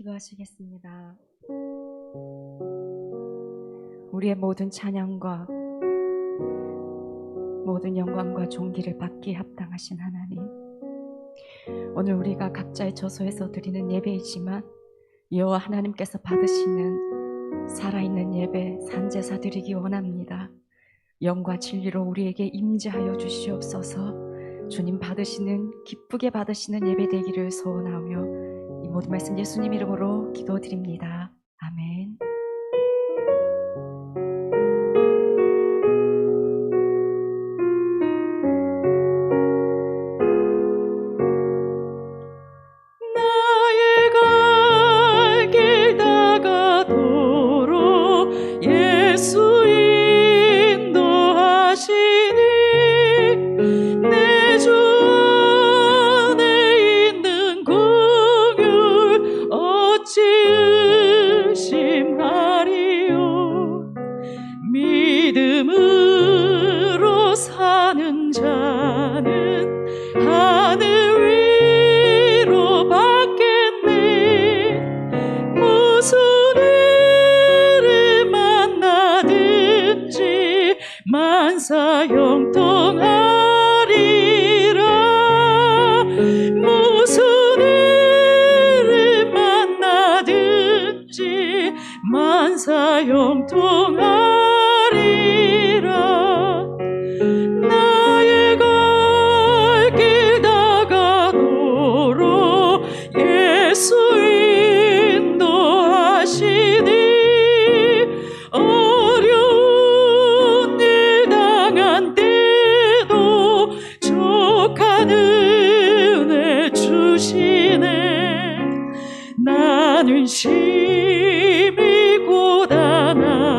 기도하시겠습니다. 우리의 모든 찬양과 모든 영광과 존귀를 받기에 합당하신 하나님, 오늘 우리가 각자의 처소에서 드리는 예배이지만 여호와 하나님께서 받으시는 살아있는 예배, 산제사 드리기 원합니다. 영과 진리로 우리에게 임재하여 주시옵소서. 주님 받으시는, 기쁘게 받으시는 예배 되기를 소원하며 이 모든 말씀 예수님 이름으로 기도드립니다. 아멘. 믿음으로 사는 자는 하늘 위로 받겠네. 무슨 일을 만나든지 만사 형통하리라. 무슨 일을 만나든지 만사 형통하리라. 나의 갈 길 다가도록 예수 인도하시니 어려운 일 당한 때도 족한 은혜 주시네. 나는 심히 고단하고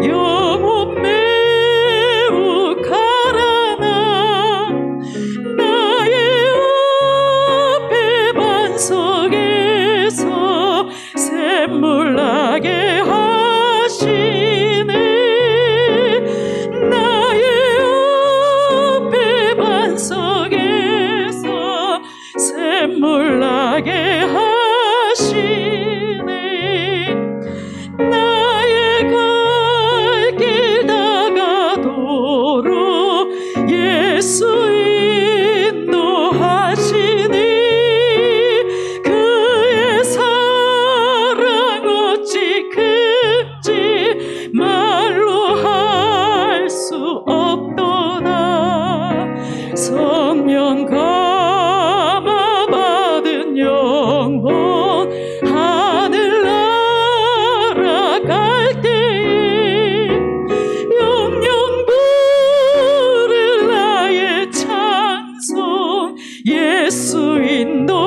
영혼 매우 가라나. 나의 앞에 반석에서 샘물 나게 하시네. 나의 앞에 반석에서 샘물 나게 하시네. 나의 갈 길 다가도록 예수 인도하시니 그의 사랑 어찌 큰지 말로 할 수 없도다. 성령 감화 받은 영혼 하늘 날아갈 때에 영영 부를 나의 찬송 예수 인도하셨네.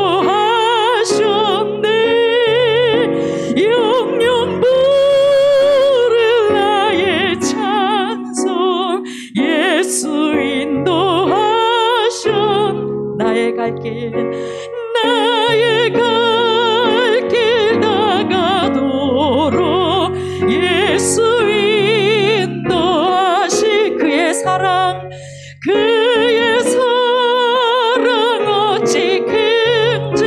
영영 부를 나의 찬송 예수 인도하셨. 나의 갈 길, 나의 갈 길 다가도록 예수 인도하시. 그의 사랑 어찌 큰지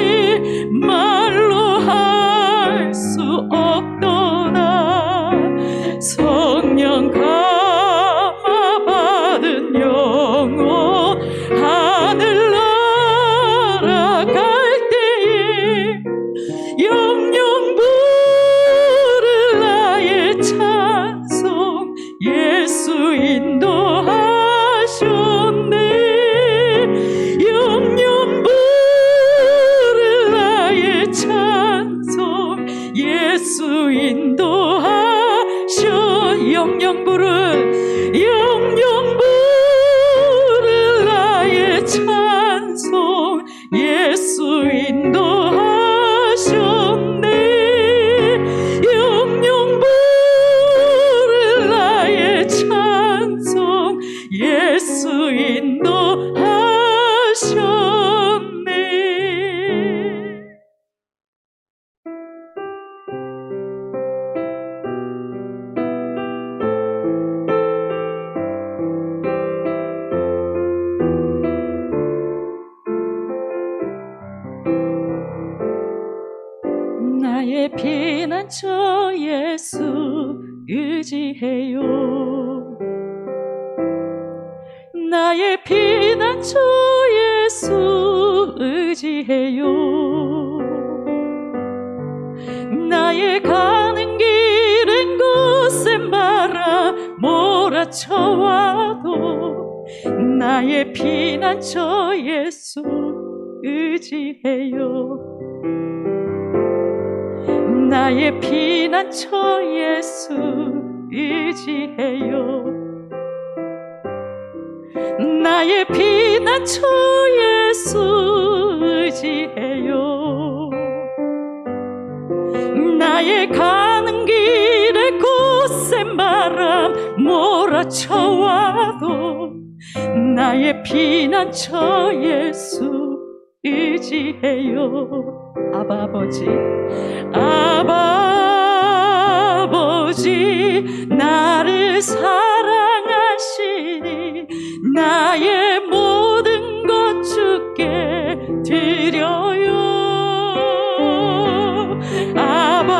말로 할 수 없도다. 성령 감화 받은 영혼 하늘 날아갈 때에 영영 부를 나의 찬송 예수 인도하셨네. 영영 부를 나의 찬송 예수 인도하셨. 영영 부를 나의 찬송 예수 인도하셨네. 영영 부를 나의 찬송 예수 인도하셨네. 피난처 예수 의지해요. 나의 피난처 예수 의지해요. 나의 가는 길엔 거센 바람 몰아쳐와도 나의 피난처 예수 의지해요. 나의 피난처 예수 의지해요. 나의 피난처 예수 의지해요. 나의 가는 길에 거센 바람 몰아쳐와도 나의 피난처 예수 의지해요. 아바 아버지, 아바 아버지, 나를 사랑하시니 나의 모든 것 주께 드려요. 아바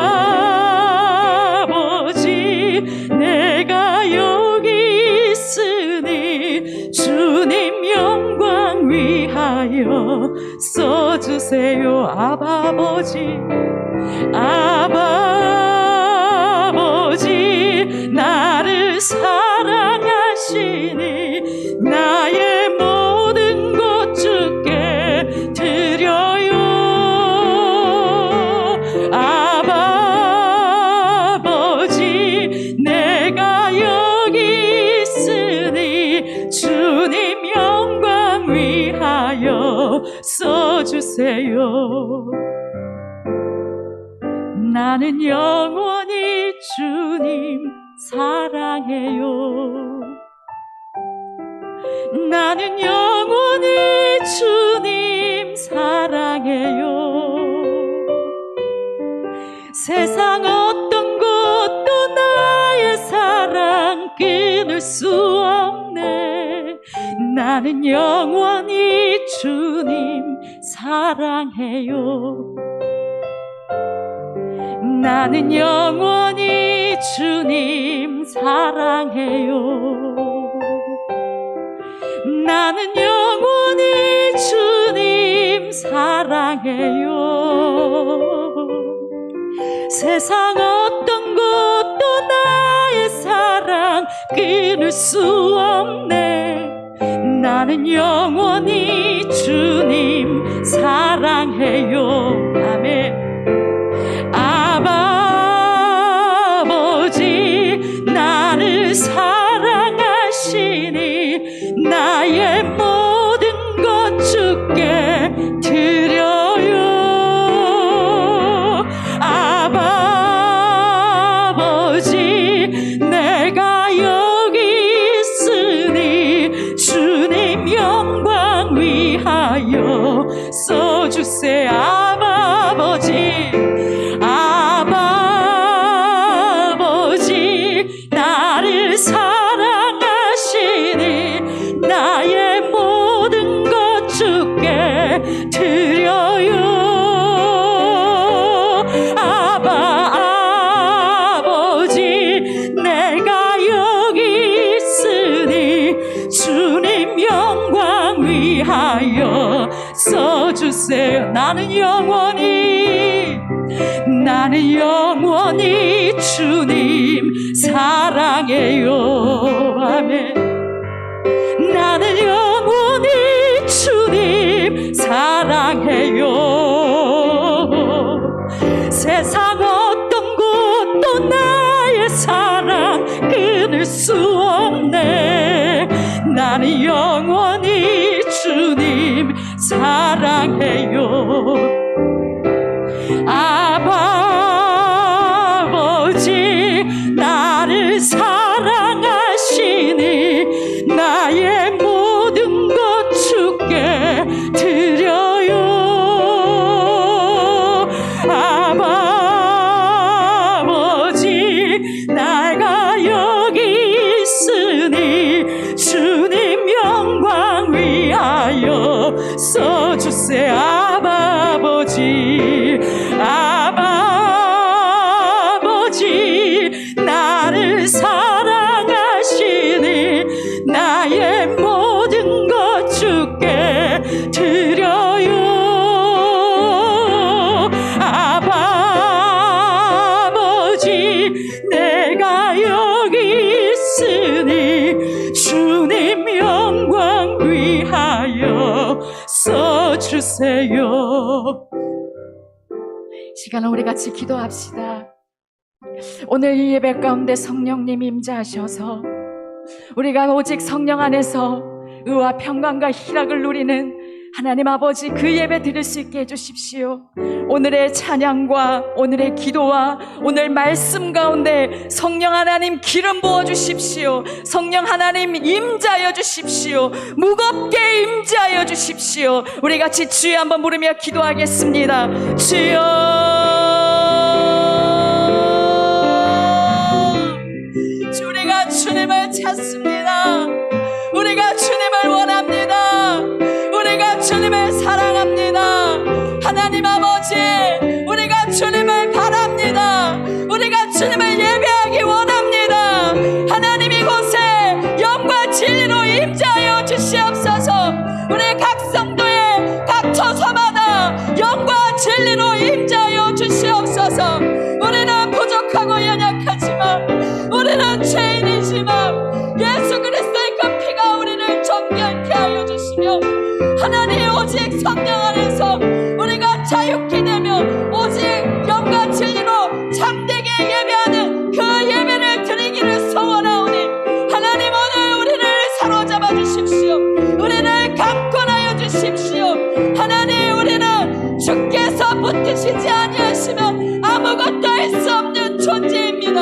아버지, 내가 여기 있으니 주님 영광 위하여 써주세요. 아바 아버지, 아바 아버지, 나를 사랑하시니 나의 모든 것 주께 드려요. 아바 아버지, 내가 여기 있으니 주님 영광 위하여 써주세요. 나는 영원히 주님 사랑해요. 나는 영원히 주님 사랑해요. 세상 어떤 것도 나의 사랑 끊을 수 없네. 나는 영원히 주님 사랑해요. 나는 영원히 주님 사랑해요. 나는 영원히 주님 사랑해요. 세상 어떤 것도 나의 사랑 끊을 수 없네. 나는 영원히 주님 사랑해요. 아멘. 아바 아버지, 나를 사랑하시니 나의 모든 것 주께 드려요. 아바 아버지, 내가 여기 있으니 주님 영광 위하여 써주세요. 아바 아버지, 아바 아버지, 나를 사랑하시니 나의 모든 것 주께 드려요. 아바 아버지, 내가 여기 있으니 주님 영광 위하여 써주세요. 나는 영원히 주님 사랑해요. 아멘. 나는 영원히 주님 사랑해요. 세상 어떤 것도 나의 사랑 끊을 수 없네. 나는 영원히 주님 사랑해요. 아바 아버지, 나를 사랑하시니 나의 모든 것 주께 드려요. 아바 아버지, 내가 여기 있으니 주님 영광 위하여 써주세요. 아바 아버지, 아바 주세요. 시간을 우리 같이 기도합시다. 오늘 이 예배 가운데 성령님 임재하셔서 우리가 오직 성령 안에서 의와 평강과 희락을 누리는 하나님 아버지 그 예배 드릴 수 있게 해주십시오. 오늘의 찬양과 오늘의 기도와 오늘 말씀 가운데 성령 하나님 기름 부어주십시오. 성령 하나님 임재하여 주십시오. 무겁게 임재하여 주십시오. 우리 같이 주여 한번 부르며 기도하겠습니다. 주여, 우리가 주님을 찾습니다. 우리가 주님을 원합니다. 우리가 주님을 사랑합니다. 하나님 아버지, 우리가 주님을 바랍니다. 우리가 주님을 예배하기 원합니다. 하나님 이곳에 영과 진리로 임재하여 주시옵소서. 우리 각 성도의 각 처소마다 영과 진리로 임재하여 주시옵소서. 우리는 부족하고 연약하지만, 우리는 죄인이지만 예수 그리스도의 그 피가 우리를 정결케 하여 주시며, 하나님 오직 성령 안에서 우리가 자유케 되며 오직 영과 진리로 참되게 예배하는 그 예배를 드리기를 소원하오니, 하나님 오늘 우리를 사로잡아 주십시오. 우리를 강권하여 주십시오. 하나님, 우리는 주께서 붙드시지 아니하시면 아무것도 할 수 없는 존재입니다.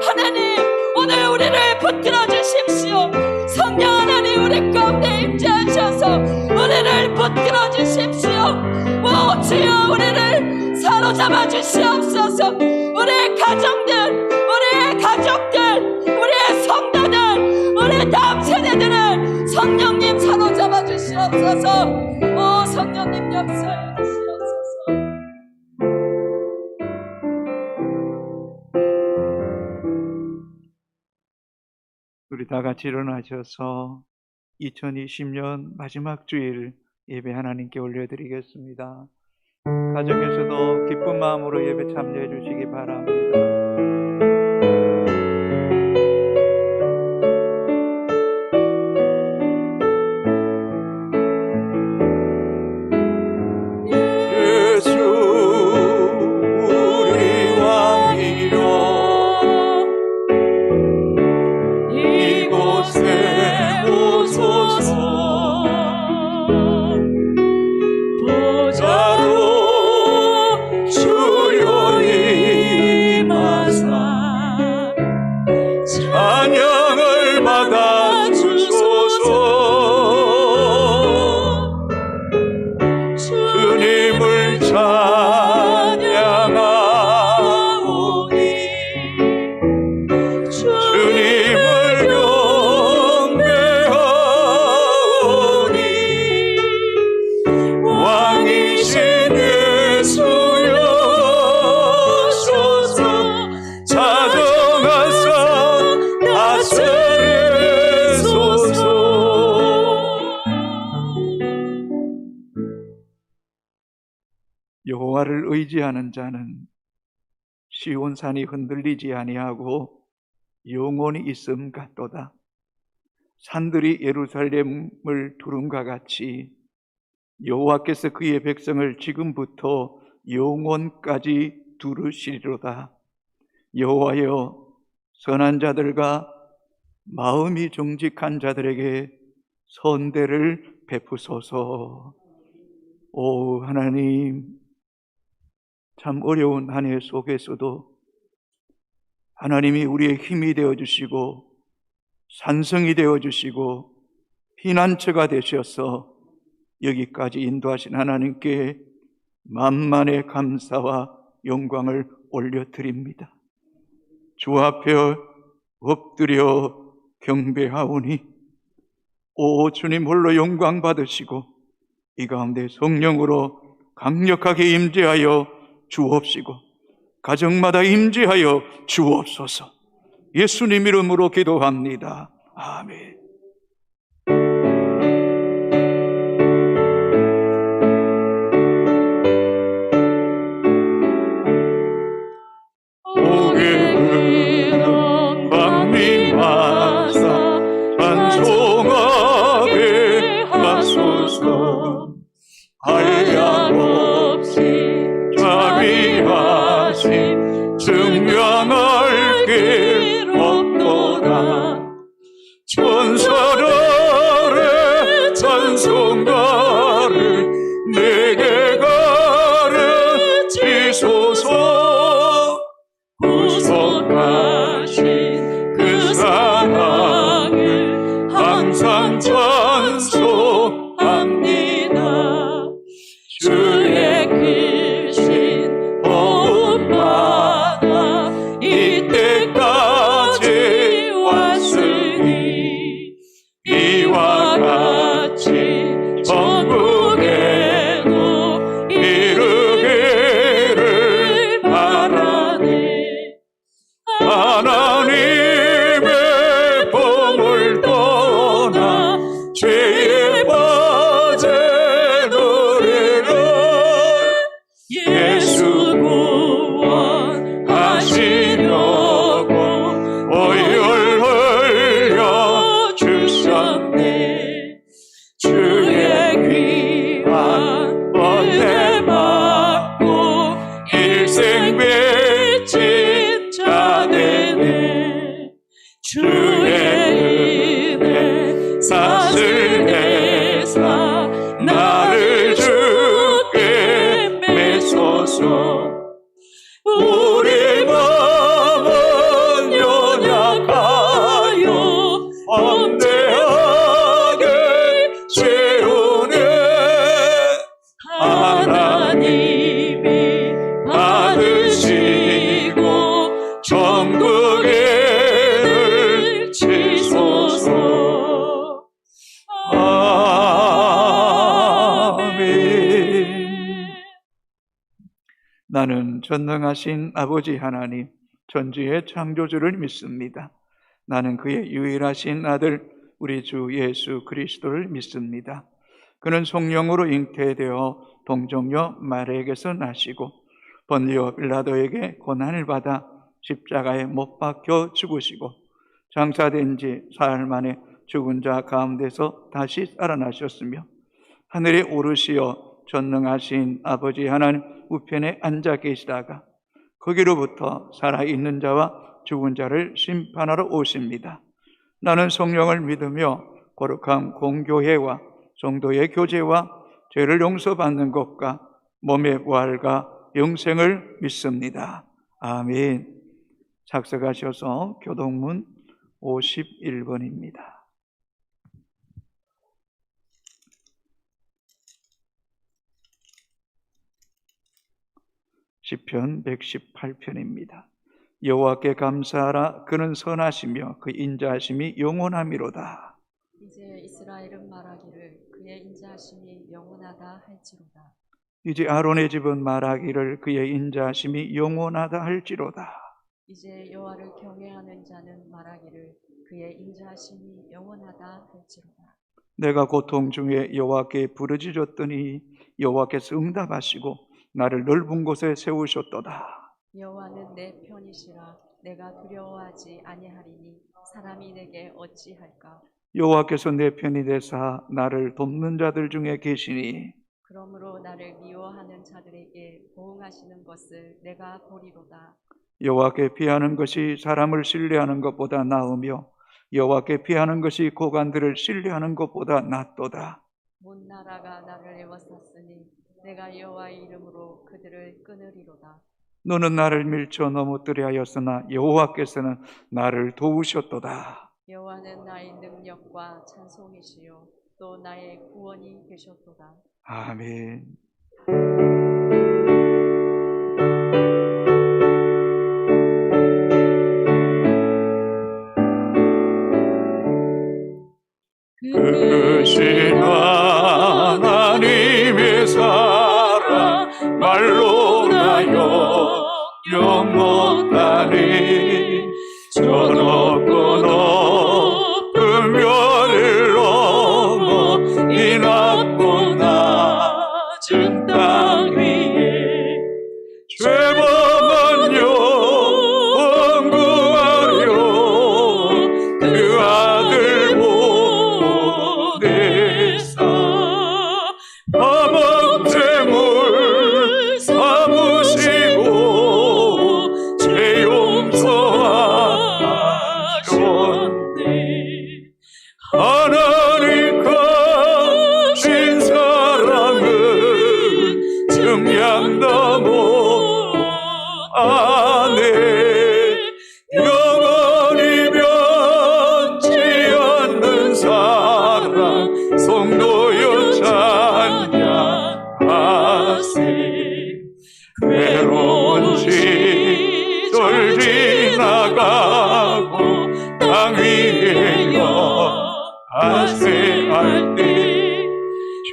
하나님, 오늘 우리를 붙들어 주십시오. 성령 하나님 우리 가운데 임재하셔서 우리를 붙들어 주십시오. 오 주여, 우리를 사로잡아 주시옵소서. 우리의 가정들, 우리의 가족들, 우리의 성도들, 우리의 다음 세대들을 성령님 사로잡아 주시옵소서. 오 성령님 역사해 주시옵소서. 우리 다 같이 일어나셔서 2020년 마지막 주일 예배 하나님께 올려드리겠습니다. 가정에서도 기쁜 마음으로 예배 참여해 주시기 바랍니다. 여호와를 의지하는 자는 시온산이 흔들리지 아니하고 영원히 있음 같도다. 산들이 예루살렘을 두름과 같이 여호와께서 그의 백성을 지금부터 영원까지 두르시리로다. 여호와여, 선한 자들과 마음이 정직한 자들에게 선대를 베푸소서. 오 하나님, 참 어려운 한 해 속에서도 하나님이 우리의 힘이 되어주시고 산성이 되어주시고 피난처가 되셔서 여기까지 인도하신 하나님께 만만의 감사와 영광을 올려드립니다. 주 앞에 엎드려 경배하오니 오 주님 홀로 영광 받으시고 이 가운데 성령으로 강력하게 임재하여 주옵시고 가정마다 임재하여 주옵소서. 예수님 이름으로 기도합니다. 아멘. 한량없이 자비하심 증명할 길 없도다. 천사들의 찬송가를 내게 가르치소서. 구속하신 그 사랑을 항상 찬송합니다. 주의 크신 보호받아 이때까지 왔으니 이와 같이 전국에도 이르기를 바라네. 하나님의 복을 떠나 죄에 빠져 노래를 예수 구원하시려고 오열 흘려 주셨네. 주의 귀한 은혜 받고 일생 빚진 자 되네. 주의 은혜 사슬 내사 나를 주께 메소서. 우리 마음은 연약하여 엄대하게 세우네. 하나님이 받으시고 천국에 치소서. 아멘. 나는 전능하신 아버지 하나님, 천지의 창조주를 믿습니다. 나는 그의 유일하신 아들 우리 주 예수 그리스도를 믿습니다. 그는 성령으로 잉태되어 동정녀 마리아에게서 나시고 본디오 빌라도에게 고난을 받아 십자가에 못 박혀 죽으시고 장사된 지 사흘 만에 죽은 자 가운데서 다시 살아나셨으며 하늘에 오르시어 전능하신 아버지 하나님 우편에 앉아 계시다가 거기로부터 살아있는 자와 죽은 자를 심판하러 오십니다. 나는 성령을 믿으며 거룩한 공교회와 성도의 교제와 죄를 용서받는 것과 몸의 부활과 영생을 믿습니다. 아멘. 작성하셔서 교동문 51번입니다. 시편 118편입니다. 여호와께 감사하라. 그는 선하시며 그 인자하심이 영원함이로다. 이제 이스라엘은 말하기를 그의 인자하심이 영원하다 할지로다. 이제 아론의 집은 말하기를 그의 인자하심이 영원하다 할지로다. 이제 여호와를 경외하는 자는 말하기를 그의 인자하심이 영원하다 할지로다. 내가 고통 중에 여호와께 부르짖었더니 여호와께서 응답하시고 나를 넓은 곳에 세우셨도다. 여호와는 내 편이시라. 내가 두려워하지 아니하리니 사람이 내게 어찌할까. 여호와께서 내 편이 되사 나를 돕는 자들 중에 계시니 그러므로 나를 미워하는 자들에게 보응하시는 것을 내가 보리로다. 여호와께 피하는 것이 사람을 신뢰하는 것보다 나으며 여호와께 피하는 것이 고관들을 신뢰하는 것보다 낫도다. 온 나라가 나를 애워쌌으니 내가 여호와의 이름으로 그들을 끊으리로다. 너는 나를 밀쳐 넘어뜨려 하였으나 여호와께서는 나를 도우셨도다. 여호와는 나의 능력과 찬송이시요 또 나의 구원이 되셨도다. 아멘. 크신 하나님의 사랑 말로 나여 영원하니 저 높고 높은 별을 넘어 이 낮고 낮은 땅 위에 죄범한 영혼 구하려 그 아들 보내사 외로운 시절 지나가고 땅 위에 여하세할 때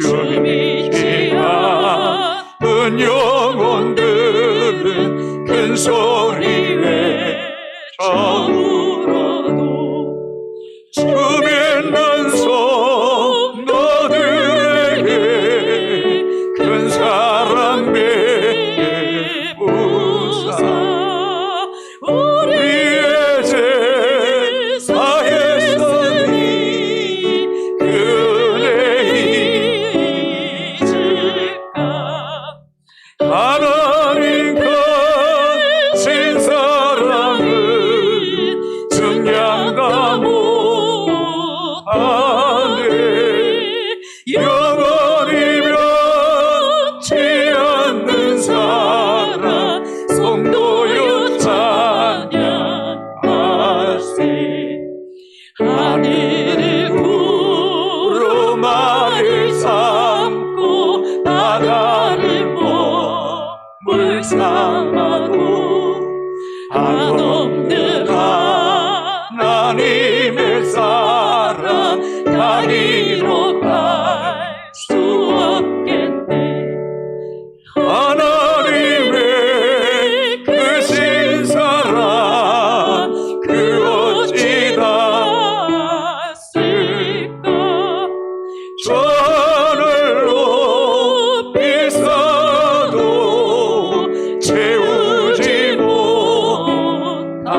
주님이 취한 영혼들은 큰 소리 외쳐 울어도 주 믿는 성도들에게 큰 사랑 베푸사 우리의 제사했으니 그네 잊을까 하나님 거친 사랑은 증량다 못하네 영원히 변치 않는 사랑 성도여 찬양하세 하늘을 구름아를 삼고 바다를 몸을 삼아도 한없는 하나님의 사랑 다리로 갈 수 없겠네 하나님의 크신 사랑 그 어찌 닿았을까 저를 높이 써도 채우지 못하리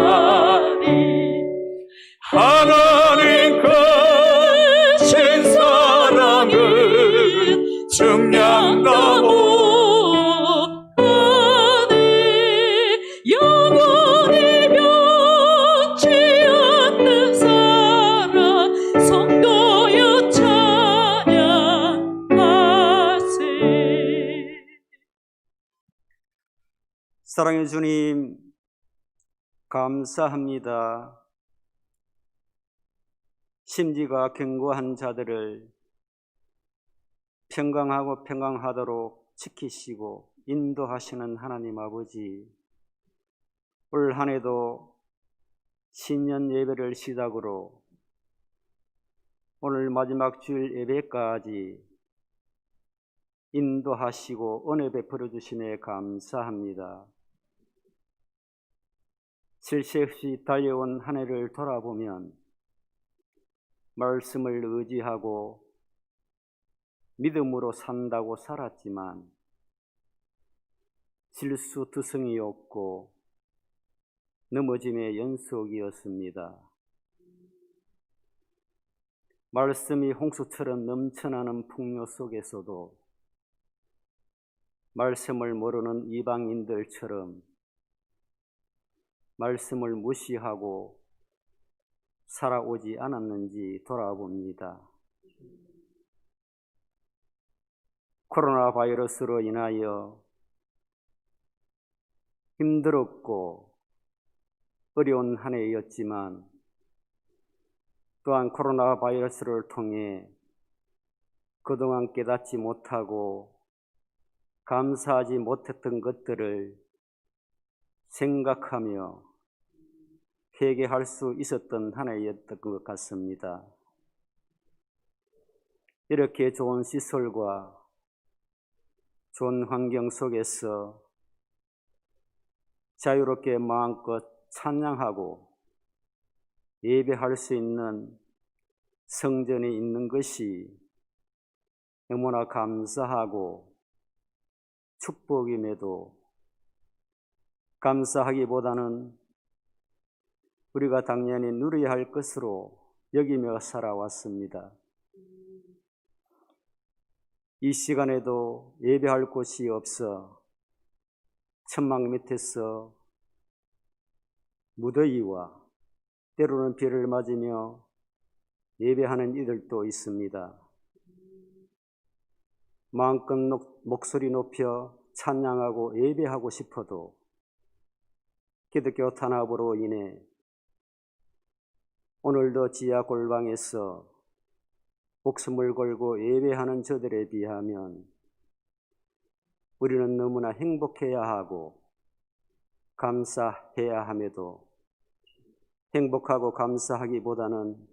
하나님 거친 사랑은 증량다 못하네 영원히 변치 않는 사랑 성도여 찬양하세 사랑의 주님, 감사합니다. 심지가 견고한 자들을 평강하고 평강하도록 지키시고 인도하시는 하나님 아버지, 올 한 해도 신년 예배를 시작으로 오늘 마지막 주일 예배까지 인도하시고 은혜 베풀어 주심에 감사합니다. 쉴 새 없이 달려온 한 해를 돌아보면 말씀을 의지하고 믿음으로 산다고 살았지만 실수투성이 없고 넘어짐의 연속이었습니다. 말씀이 홍수처럼 넘쳐나는 풍요 속에서도 말씀을 모르는 이방인들처럼 말씀을 무시하고 살아오지 않았는지 돌아봅니다. 코로나 바이러스로 인하여 힘들었고 어려운 한 해였지만 또한 코로나 바이러스를 통해 그동안 깨닫지 못하고 감사하지 못했던 것들을 생각하며 회개할 수 있었던 한 해였던 것 같습니다. 이렇게 좋은 시설과 좋은 환경 속에서 자유롭게 마음껏 찬양하고 예배할 수 있는 성전이 있는 것이 너무나 감사하고 축복임에도 감사하기보다는 우리가 당연히 누려야 할 것으로 여기며 살아왔습니다. 이 시간에도 예배할 곳이 없어 천막 밑에서 무더위와 때로는 비를 맞으며 예배하는 이들도 있습니다. 마음껏 목소리 높여 찬양하고 예배하고 싶어도 기독교 탄압으로 인해 오늘도 지하 골방에서 목숨을 걸고 예배하는 저들에 비하면 우리는 너무나 행복해야 하고 감사해야 함에도 행복하고 감사하기보다는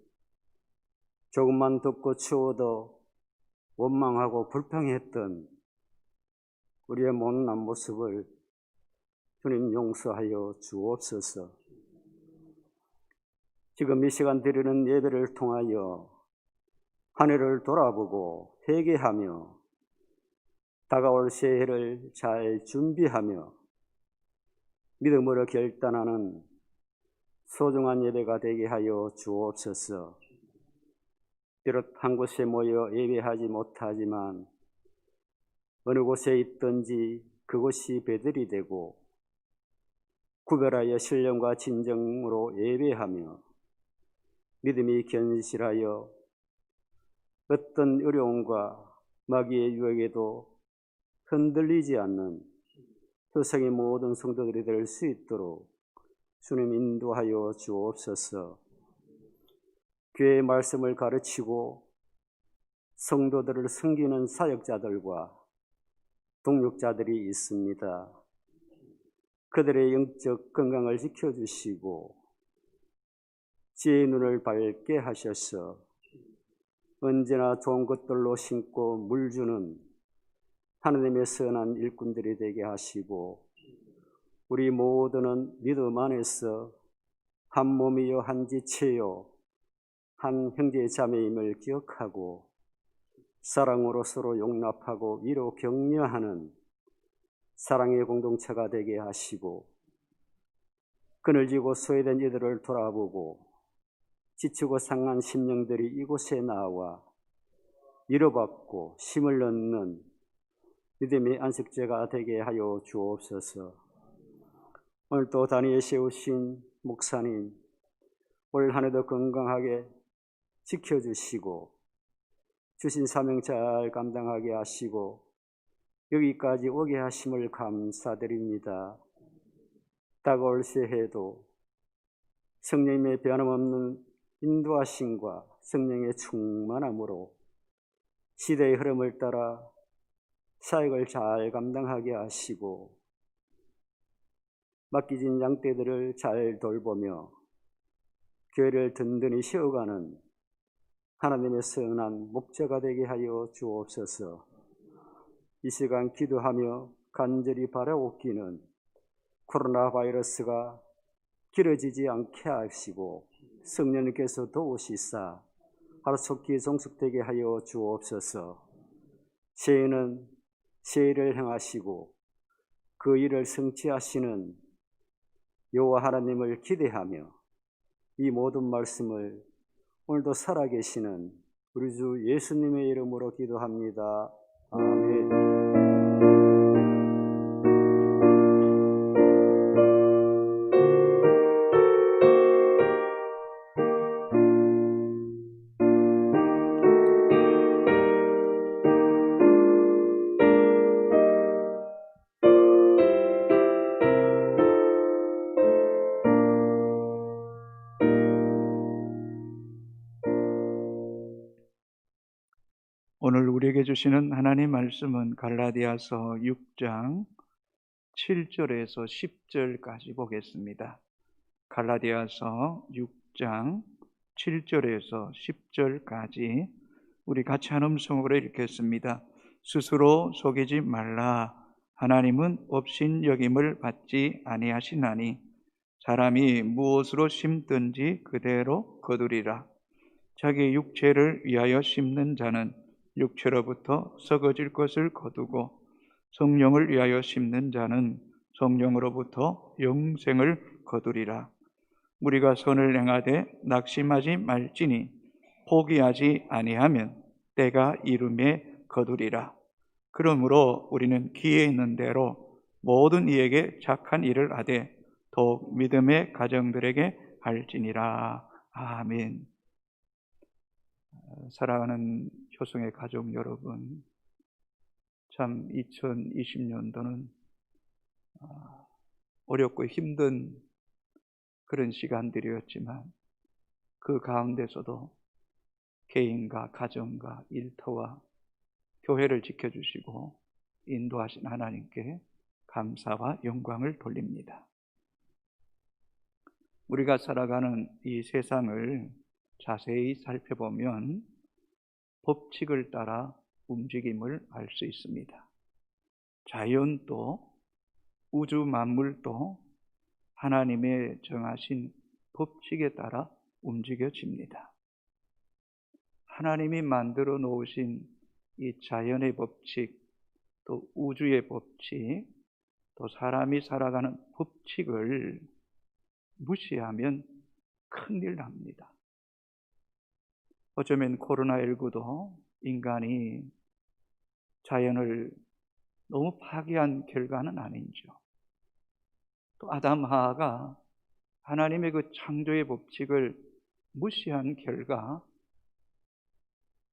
조금만 덥고 추워도 원망하고 불평했던 우리의 못난 모습을 주님 용서하여 주옵소서. 지금 이 시간 드리는 예배를 통하여 한 해를 돌아보고 회개하며 다가올 새해를 잘 준비하며 믿음으로 결단하는 소중한 예배가 되게 하여 주옵소서. 비록 한 곳에 모여 예배하지 못하지만 어느 곳에 있든지 그곳이 베들이 되고 구별하여 신령과 진정으로 예배하며 믿음이 견실하여 어떤 어려움과 마귀의 유혹에도 흔들리지 않는 세상의 모든 성도들이 될 수 있도록 주님 인도하여 주옵소서. 교회의 말씀을 가르치고 성도들을 섬기는 사역자들과 동역자들이 있습니다. 그들의 영적 건강을 지켜주시고 지혜의 눈을 밝게 하셔서 언제나 좋은 것들로 심고 물주는 하나님의 선한 일꾼들이 되게 하시고 우리 모두는 믿음 안에서 한 몸이요 한 지체요 한 형제 자매임을 기억하고 사랑으로 서로 용납하고 위로 격려하는 사랑의 공동체가 되게 하시고 그늘지고 소외된 이들을 돌아보고 지치고 상한 심령들이 이곳에 나와 위로받고 힘을 얻는 믿음의 안식제가 되게 하여 주옵소서. 오늘 또 단위에 세우신 목사님 올 한 해도 건강하게 지켜주시고 주신 사명 잘 감당하게 하시고 여기까지 오게 하심을 감사드립니다. 다가올 새해도 성령님의 변함없는 인도하심과 성령의 충만함으로 시대의 흐름을 따라 사역을 잘 감당하게 하시고 맡기진 양떼들을 잘 돌보며 교회를 든든히 세워가는 하나님의 선한 목자가 되게 하여 주옵소서. 이 시간 기도하며 간절히 바라옵기는 코로나 바이러스가 길어지지 않게 하시고 성령님께서 도우시사 하루속히 종식되게 하여 주옵소서. 새해는 새해를 행하시고 그 일을 성취하시는 여호와 하나님을 기대하며 이 모든 말씀을 오늘도 살아계시는 우리 주 예수님의 이름으로 기도합니다. 아멘. 오늘 우리에게 주시는 하나님 말씀은 갈라디아서 6장 7절에서 10절까지 보겠습니다. 갈라디아서 6장 7절에서 10절까지 우리 같이 한 음성으로 읽겠습니다. 스스로 속이지 말라. 하나님은 업신여김을 받지 아니하시나니 사람이 무엇으로 심든지 그대로 거두리라. 자기 육체를 위하여 심는 자는 육체로부터 썩어질 것을 거두고 성령을 위하여 심는 자는 성령으로부터 영생을 거두리라. 우리가 선을 행하되 낙심하지 말지니 포기하지 아니하면 때가 이름에 거두리라. 그러므로 우리는 기회 있는 대로 모든 이에게 착한 일을 하되 더욱 믿음의 가정들에게 할지니라. 아멘. 사랑하는 효성의 가족 여러분, 참 2020년도는 어렵고 힘든 그런 시간들이었지만 그 가운데서도 개인과 가정과 일터와 교회를 지켜주시고 인도하신 하나님께 감사와 영광을 돌립니다. 우리가 살아가는 이 세상을 자세히 살펴보면 법칙을 따라 움직임을 알 수 있습니다. 자연도 우주 만물도 하나님의 정하신 법칙에 따라 움직여집니다. 하나님이 만들어 놓으신 이 자연의 법칙, 또 우주의 법칙, 또 사람이 살아가는 법칙을 무시하면 큰일 납니다. 어쩌면 코로나19도 인간이 자연을 너무 파괴한 결과는 아니죠. 또 아담 하와가 하나님의 그 창조의 법칙을 무시한 결과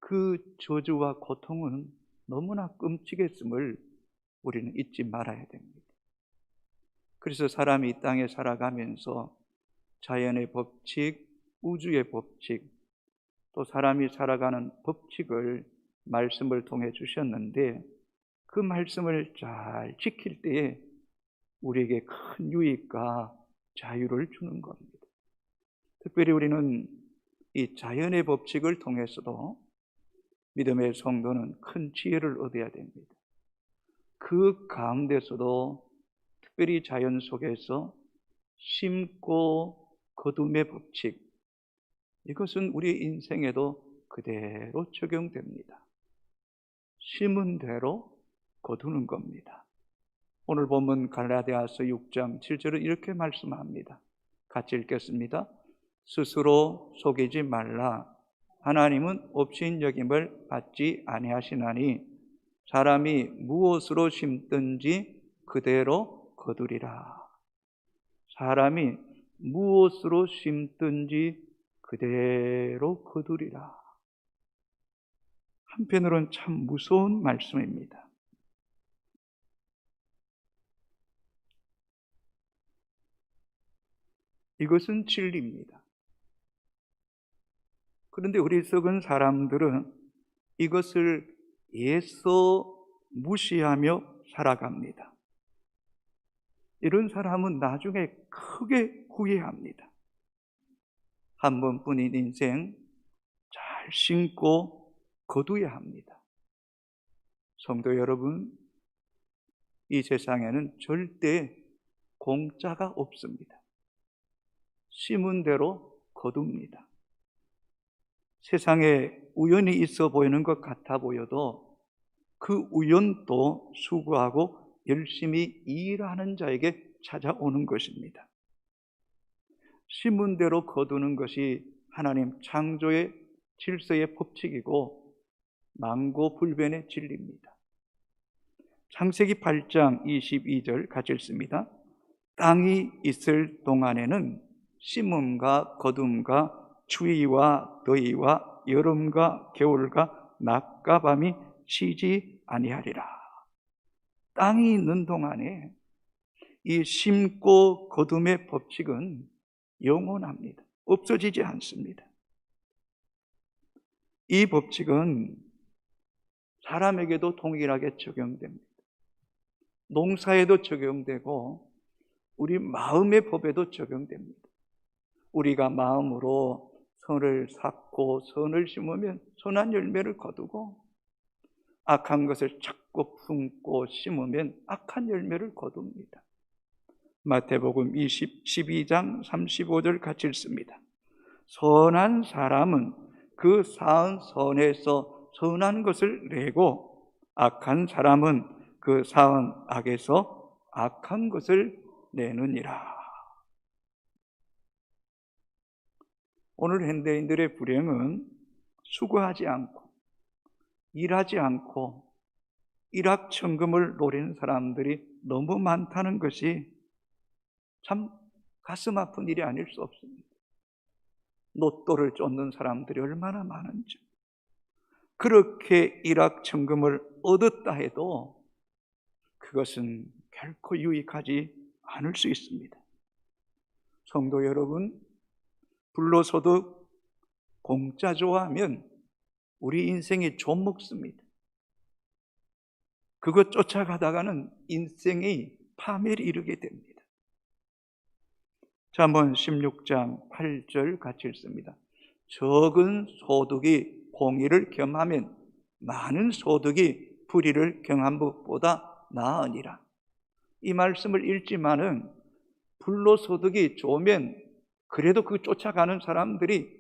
그 저주와 고통은 너무나 끔찍했음을 우리는 잊지 말아야 됩니다. 그래서 사람이 이 땅에 살아가면서 자연의 법칙, 우주의 법칙, 또 사람이 살아가는 법칙을 말씀을 통해 주셨는데 그 말씀을 잘 지킬 때에 우리에게 큰 유익과 자유를 주는 겁니다. 특별히 우리는 이 자연의 법칙을 통해서도 믿음의 성도는 큰 지혜를 얻어야 됩니다. 그 가운데서도 특별히 자연 속에서 심고 거둠의 법칙, 이것은 우리 인생에도 그대로 적용됩니다. 심은 대로 거두는 겁니다. 오늘 본문 갈라디아서 6장 7절은 이렇게 말씀합니다. 같이 읽겠습니다. 스스로 속이지 말라. 하나님은 업신여김을 받지 아니하시나니 사람이 무엇으로 심든지 그대로 거두리라. 사람이 무엇으로 심든지 그대로 거두리라. 한편으로는 참 무서운 말씀입니다. 이것은 진리입니다. 그런데 우리 속은 사람들은 이것을 애써 무시하며 살아갑니다. 이런 사람은 나중에 크게 후회합니다. 한 번뿐인 인생 잘 심고 거두어야 합니다. 성도 여러분, 이 세상에는 절대 공짜가 없습니다. 심은 대로 거둡니다. 세상에 우연이 있어 보이는 것 같아 보여도 그 우연도 수고하고 열심히 일하는 자에게 찾아오는 것입니다. 심은 대로 거두는 것이 하나님 창조의 질서의 법칙이고 만고불변의 진리입니다. 창세기 8장 22절 같이 읽습니다. 땅이 있을 동안에는 심음과 거둠과 추위와 더위와 여름과 겨울과 낮과 밤이 쉬지 아니하리라. 땅이 있는 동안에 이 심고 거둠의 법칙은 영원합니다. 없어지지 않습니다. 이 법칙은 사람에게도 동일하게 적용됩니다. 농사에도 적용되고 우리 마음의 법에도 적용됩니다. 우리가 마음으로 선을 쌓고 선을 심으면 선한 열매를 거두고 악한 것을 찾고 품고 심으면 악한 열매를 거둡니다. 마태복음 12장 35절 같이 읽습니다. 선한 사람은 그 쌓은 선에서 선한 것을 내고 악한 사람은 그 쌓은 악에서 악한 것을 내느니라. 오늘 현대인들의 불행은 수고하지 않고 일하지 않고 일확천금을 노리는 사람들이 너무 많다는 것이 참 가슴 아픈 일이 아닐 수 없습니다. 로또를 쫓는 사람들이 얼마나 많은지. 그렇게 일확천금을 얻었다 해도 그것은 결코 유익하지 않을 수 있습니다. 성도 여러분, 불로소득 공짜 좋아하면 우리 인생이 좀 먹습니다. 그것 쫓아가다가는 인생의 파멸이 이르게 됩니다. 자, 한번 16장 8절 같이 읽습니다. 적은 소득이 공의를 겸하면 많은 소득이 불의를 경한 것보다 나으니라. 이 말씀을 읽지만은 불로소득이 좋으면 그래도 그 쫓아가는 사람들이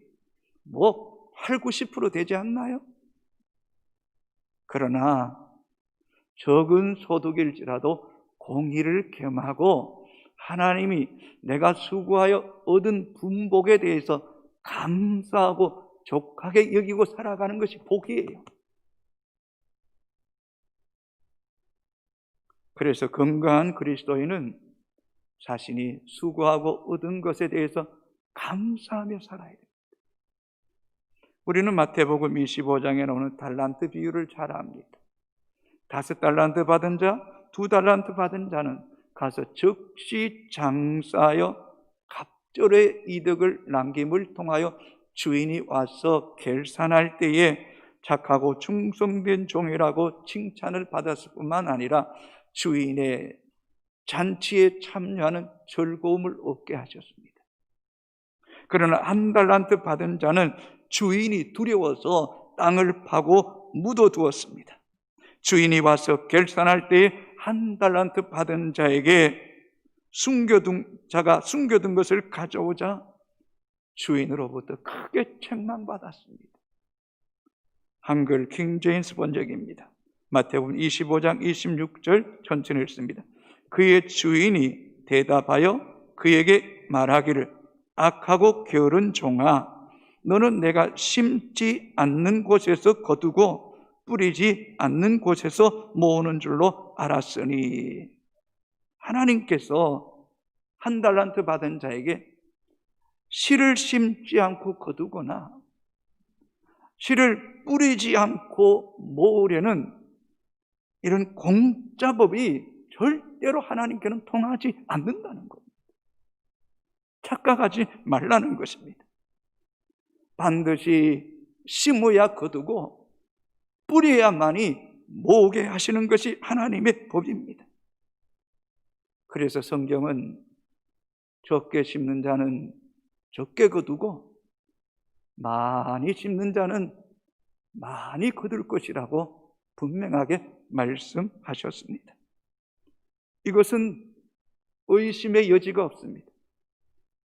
뭐 8, 90% 되지 않나요? 그러나 적은 소득일지라도 공의를 겸하고 하나님이 내가 수고하여 얻은 분복에 대해서 감사하고 족하게 여기고 살아가는 것이 복이에요. 그래서 건강한 그리스도인은 자신이 수고하고 얻은 것에 대해서 감사하며 살아야 됩니다. 우리는 마태복음 25장에 나오는 달란트 비유를 잘 압니다. 5달란트 받은 자, 2달란트 받은 자는 가서 즉시 장사하여 갑절의 이득을 남김을 통하여 주인이 와서 결산할 때에 착하고 충성된 종이라고 칭찬을 받았을 뿐만 아니라 주인의 잔치에 참여하는 즐거움을 얻게 하셨습니다. 그러나 1달란트 받은 자는 주인이 두려워서 땅을 파고 묻어두었습니다. 주인이 와서 결산할 때에 1달란트 받은 자에게 자가 숨겨둔 것을 가져오자 주인으로부터 크게 책망받았습니다. 한글 킹제임스 번역입니다. 마태복음 25장 26절 전체를 읽습니다. 그의 주인이 대답하여 그에게 말하기를 악하고 게으른 종아, 너는 내가 심지 않는 곳에서 거두고 뿌리지 않는 곳에서 모으는 줄로 알았으니. 하나님께서 1달란트 받은 자에게 씨를 심지 않고 거두거나 씨를 뿌리지 않고 모으려는 이런 공짜법이 절대로 하나님께는 통하지 않는다는 겁니다. 착각하지 말라는 것입니다. 반드시 심어야 거두고 뿌려야만이 모으게 하시는 것이 하나님의 법입니다. 그래서 성경은 적게 심는 자는 적게 거두고 많이 심는 자는 많이 거둘 것이라고 분명하게 말씀하셨습니다. 이것은 의심의 여지가 없습니다.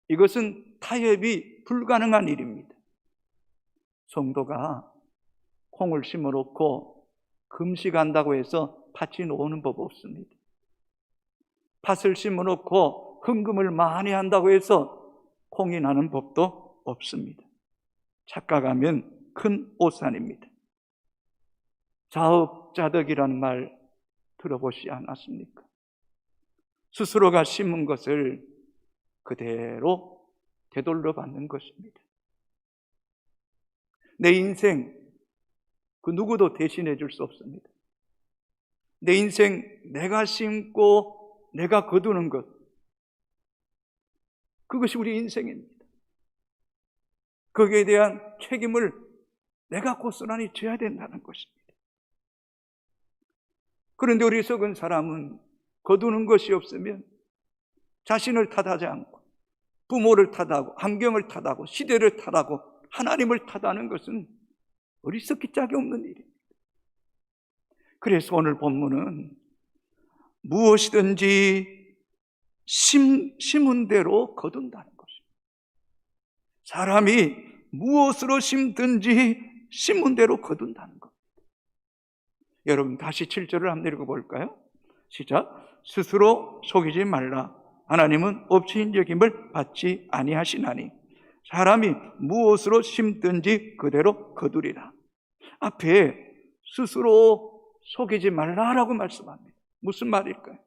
이것은 타협이 불가능한 일입니다. 성도가 콩을 심어놓고 금식한다고 해서 팥이 나오는 법 없습니다. 팥을 심어놓고 헌금을 많이 한다고 해서 콩이 나는 법도 없습니다. 착각하면 큰 오산입니다. 자업자득이라는 말 들어보시 않았습니까? 스스로가 심은 것을 그대로 되돌려 받는 것입니다. 내 인생 그 누구도 대신해 줄 수 없습니다. 내 인생 내가 심고 내가 거두는 것, 그것이 우리 인생입니다. 거기에 대한 책임을 내가 고스란히 져야 된다는 것입니다. 그런데 우리 적은 사람은 거두는 것이 없으면 자신을 탓하지 않고 부모를 탓하고 환경을 탓하고 시대를 탓하고 하나님을 탓하는 것은 어리석기 짝이 없는 일입니다. 그래서 오늘 본문은 무엇이든지 심은 대로 거둔다는 것입니다. 사람이 무엇으로 심든지 심은 대로 거둔다는 겁니다. 여러분 다시 7절을 한번 읽어볼까요? 시작. 스스로 속이지 말라. 하나님은 업체인 여김을 받지 아니하시나니 사람이 무엇으로 심든지 그대로 거두리라. 앞에 스스로 속이지 말라라고 말씀합니다. 무슨 말일까요?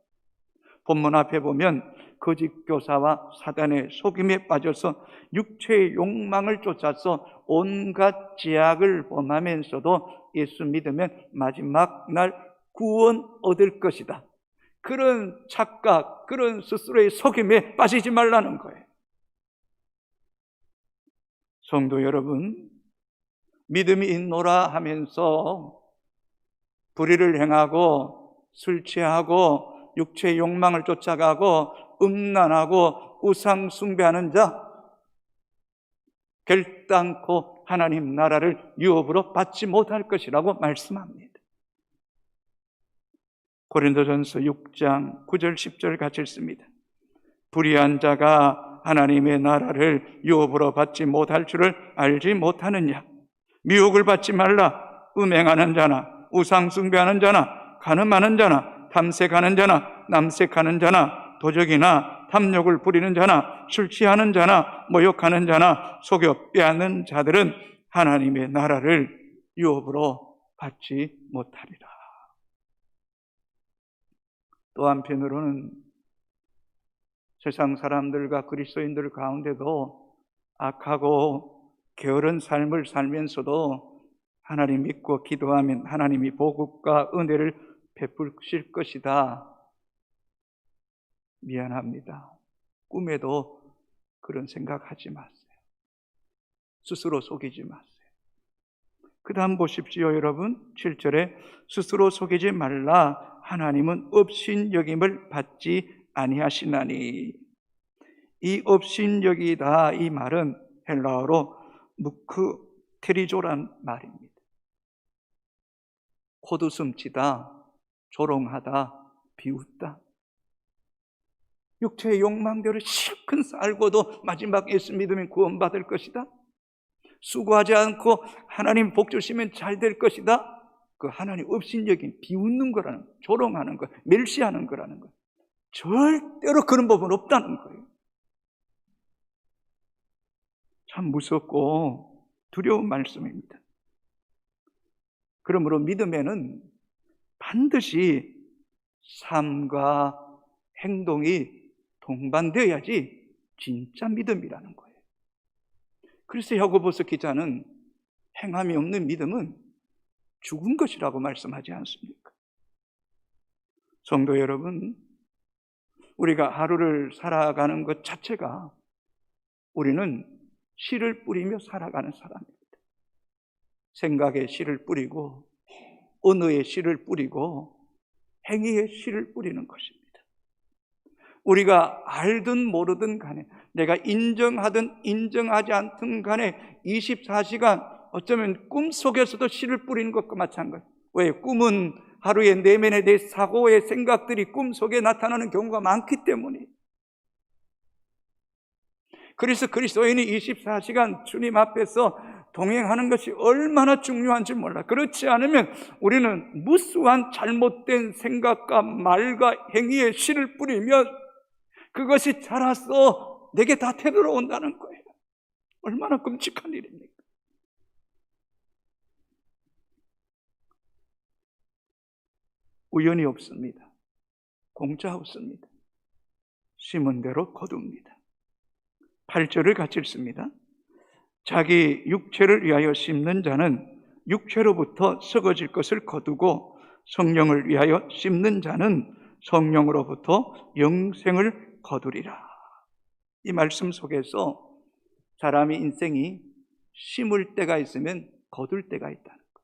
본문 앞에 보면 거짓 교사와 사단의 속임에 빠져서 육체의 욕망을 쫓아서 온갖 죄악을 범하면서도 예수 믿으면 마지막 날 구원 얻을 것이다. 그런 착각, 그런 스스로의 속임에 빠지지 말라는 거예요. 성도 여러분, 믿음이 있노라 하면서 불의를 행하고 술 취하고 육체의 욕망을 쫓아가고 음란하고 우상 숭배하는 자 결단코 하나님 나라를 유업으로 받지 못할 것이라고 말씀합니다. 고린도전서 6장 9절 10절 같이 읽습니다. 불의한 자가 하나님의 나라를 유업으로 받지 못할 줄을 알지 못하느냐. 미혹을 받지 말라. 음행하는 자나 우상 숭배하는 자나 간음하는 자나 탐색하는 자나 남색하는 자나 도적이나 탐욕을 부리는 자나 술 취하는 자나 모욕하는 자나 속여 빼앗는 자들은 하나님의 나라를 유업으로 받지 못하리라. 또 한편으로는 세상 사람들과 그리스도인들 가운데도 악하고 게으른 삶을 살면서도 하나님 믿고 기도하면 하나님이 복과 은혜를 베푸실 것이다. 미안합니다. 꿈에도 그런 생각하지 마세요. 스스로 속이지 마세요. 그 다음 보십시오, 여러분. 7절에 스스로 속이지 말라. 하나님은 업신여김을 받지 아니하시나니. 이 업신여기다, 이 말은 헬라어로 무크테리조란 말입니다. 코드숨치다, 조롱하다, 비웃다. 육체의 욕망대로 실컷 살고도 마지막 예수 믿으면 구원받을 것이다. 수고하지 않고 하나님 복 주시면 잘 될 것이다. 그 하나님 업신여긴 비웃는 거라는 거, 조롱하는 거, 멸시하는 거라는 거. 절대로 그런 법은 없다는 거예요. 참 무섭고 두려운 말씀입니다. 그러므로 믿음에는 반드시 삶과 행동이 동반되어야지 진짜 믿음이라는 거예요. 그래서 야고보서 기자는 행함이 없는 믿음은 죽은 것이라고 말씀하지 않습니까? 성도 여러분, 우리가 하루를 살아가는 것 자체가 우리는 씨를 뿌리며 살아가는 사람입니다. 생각에 씨를 뿌리고 언어에 씨를 뿌리고 행위에 씨를 뿌리는 것입니다. 우리가 알든 모르든 간에, 내가 인정하든 인정하지 않든 간에 24시간 어쩌면 꿈속에서도 씨를 뿌리는 것과 마찬가지예요. 왜? 꿈은 하루의 내면에 내 사고의 생각들이 꿈속에 나타나는 경우가 많기 때문이에요. 그래서 그리스도인이 24시간 주님 앞에서 동행하는 것이 얼마나 중요한지 몰라. 그렇지 않으면 우리는 무수한 잘못된 생각과 말과 행위에 씨를 뿌리면 그것이 자라서 내게 다 되돌아온다는 거예요. 얼마나 끔찍한 일입니까? 우연이 없습니다. 공짜 없습니다. 심은 대로 거둡니다. 8절을 같이 읽습니다. 자기 육체를 위하여 심는 자는 육체로부터 썩어질 것을 거두고 성령을 위하여 심는 자는 성령으로부터 영생을 거두리라. 이 말씀 속에서 사람의 인생이 심을 때가 있으면 거둘 때가 있다는 것,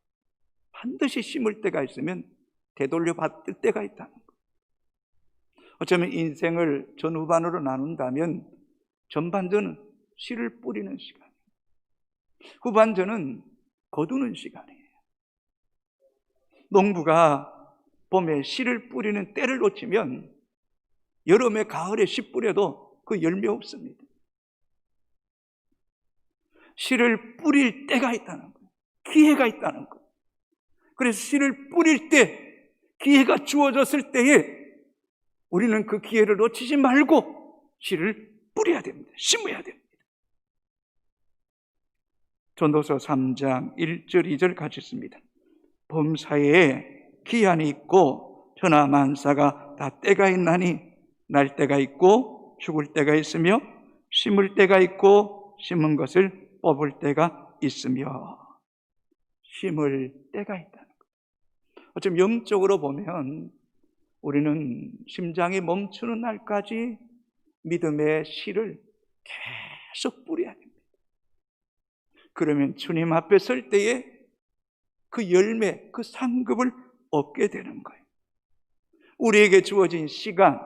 반드시 심을 때가 있으면 되돌려 받을 때가 있다는 것. 어쩌면 인생을 전후반으로 나눈다면 전반전은 씨를 뿌리는 시간이에요. 후반전은 거두는 시간이에요. 농부가 봄에 씨를 뿌리는 때를 놓치면 여름에 가을에 씨 뿌려도 그 열매 없습니다. 씨를 뿌릴 때가 있다는 거예요. 기회가 있다는 거예요. 그래서 씨를 뿌릴 때, 기회가 주어졌을 때에 우리는 그 기회를 놓치지 말고 씨를 뿌려야 됩니다. 심어야 됩니다. 전도서 3장 1절 2절 같이 씁니다. 범사에 기한이 있고 천하만사가 다 때가 있나니 날 때가 있고 죽을 때가 있으며 심을 때가 있고 심은 것을 뽑을 때가 있으며. 심을 때가 있다는 거예요. 어쩌면 영적으로 보면 우리는 심장이 멈추는 날까지 믿음의 씨를 계속 뿌려야 됩니다. 그러면 주님 앞에 설 때에 그 열매, 그 상급을 얻게 되는 거예요. 우리에게 주어진 시간,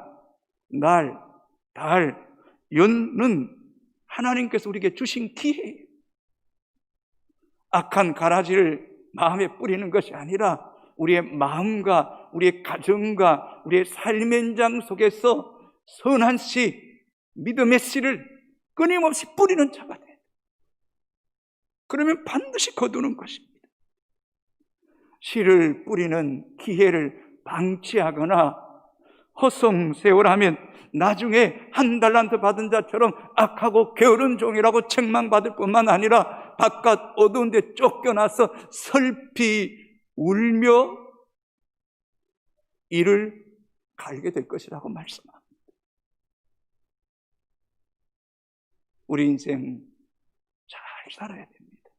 날, 달, 연은 하나님께서 우리에게 주신 기회예요. 악한 가라지를 마음에 뿌리는 것이 아니라 우리의 마음과 우리의 가정과 우리의 삶의 현장 속에서 선한 씨, 믿음의 씨를 끊임없이 뿌리는 자가 돼요. 그러면 반드시 거두는 것입니다. 씨를 뿌리는 기회를 방치하거나 허송세월하면 나중에 한 달란트 받은 자처럼 악하고 게으른 종이라고 책망받을 뿐만 아니라 바깥 어두운 데 쫓겨나서 슬피 울며 이를 갈게 될 것이라고 말씀합니다. 우리 인생 잘 살아야 됩니다.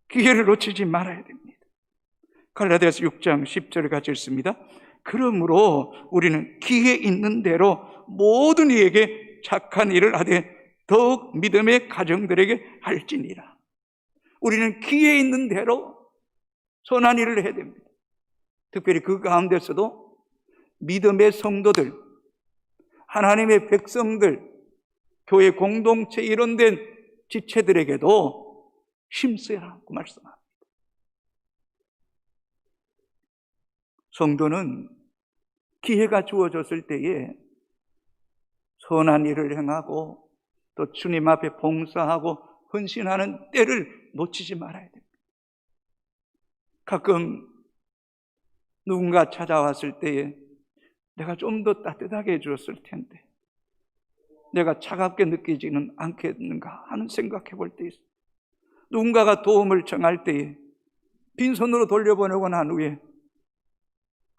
기회를 놓치지 말아야 됩니다. 갈라디아서 6장 10절을 같이 읽습니다. 그러므로 우리는 기회 있는 대로 모든 이에게 착한 일을 하되 더욱 믿음의 가정들에게 할지니라. 우리는 기회 있는 대로 선한 일을 해야 됩니다. 특별히 그 가운데서도 믿음의 성도들, 하나님의 백성들, 교회 공동체 이런 된 지체들에게도 힘써라고 말씀합니다. 성도는 기회가 주어졌을 때에 선한 일을 행하고 또 주님 앞에 봉사하고 헌신하는 때를 놓치지 말아야 됩니다. 가끔 누군가 찾아왔을 때에 내가 좀 더 따뜻하게 해줬을 텐데 내가 차갑게 느끼지는 않겠는가 하는 생각해 볼 때 있어요. 누군가가 도움을 청할 때에 빈손으로 돌려보내고 난 후에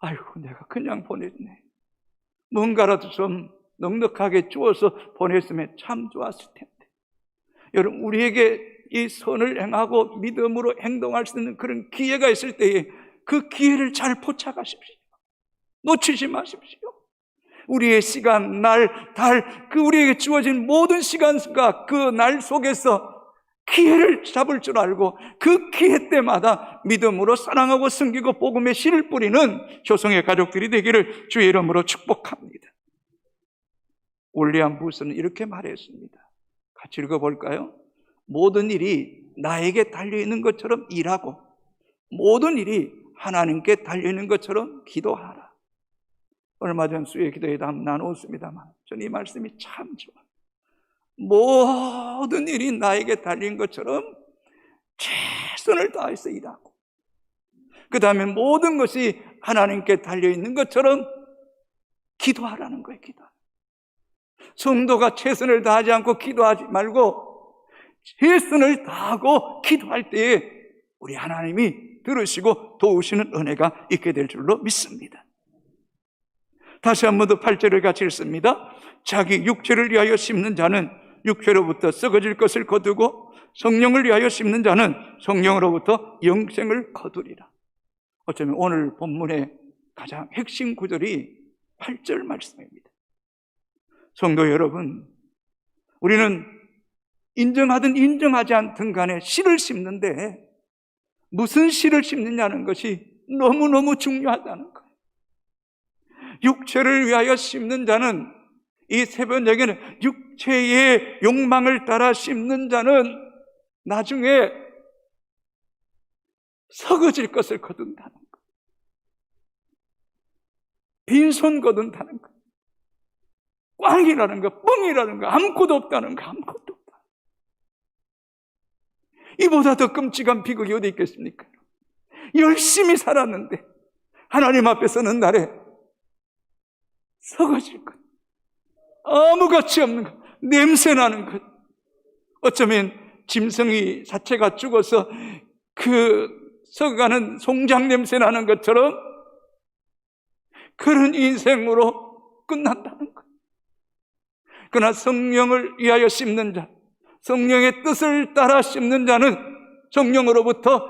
아이고 내가 그냥 보냈네, 뭔가라도 좀 넉넉하게 주어서 보냈으면 참 좋았을 텐데. 여러분, 우리에게 이 선을 행하고 믿음으로 행동할 수 있는 그런 기회가 있을 때에 그 기회를 잘 포착하십시오. 놓치지 마십시오. 우리의 시간, 날, 달, 그 우리에게 주어진 모든 시간과 그 날 속에서 기회를 잡을 줄 알고 그 기회 때마다 믿음으로 사랑하고 섬기고 복음의 씨를 뿌리는 조성의 가족들이 되기를 주의 이름으로 축복합니다. 올리안 부스는 이렇게 말했습니다. 같이 읽어볼까요? 모든 일이 나에게 달려있는 것처럼 일하고 모든 일이 하나님께 달려있는 것처럼 기도하라. 얼마 전 수요 기도회도 한번 나누었습니다만 저는 이 말씀이 참 좋아요. 모든 일이 나에게 달린 것처럼 최선을 다해서 일하고 그 다음에 모든 것이 하나님께 달려있는 것처럼 기도하라는 거예요. 성도가 최선을 다하지 않고 기도하지 말고 최선을 다하고 기도할 때에 우리 하나님이 들으시고 도우시는 은혜가 있게 될 줄로 믿습니다. 다시 한 번 더 8절을 같이 읽습니다. 자기 육체를 위하여 심는 자는 육체로부터 썩어질 것을 거두고 성령을 위하여 심는 자는 성령으로부터 영생을 거두리라. 어쩌면 오늘 본문의 가장 핵심 구절이 8절 말씀입니다. 성도 여러분, 우리는 인정하든 인정하지 않든 간에 씨를 심는데 무슨 씨를 심느냐는 것이 너무너무 중요하다는 거예요. 육체를 위하여 심는 자는, 이 새벽에는 육체의 욕망을 따라 심는 자는 나중에 썩어질 것을 거둔다는 거예요. 빈손 거둔다는 거예요. 꽝이라는 거, 뻥이라는 거, 아무것도 없다는 거, 아무것도 없다. 이보다 더 끔찍한 비극이 어디 있겠습니까? 열심히 살았는데 하나님 앞에 서는 날에 썩어질 것, 아무 가치 없는 것, 냄새나는 것, 어쩌면 짐승이 자체가 죽어서 그 썩어가는 송장 냄새나는 것처럼 그런 인생으로 끝난다는 것. 그러나 성령을 위하여 심는 자, 성령의 뜻을 따라 심는 자는 성령으로부터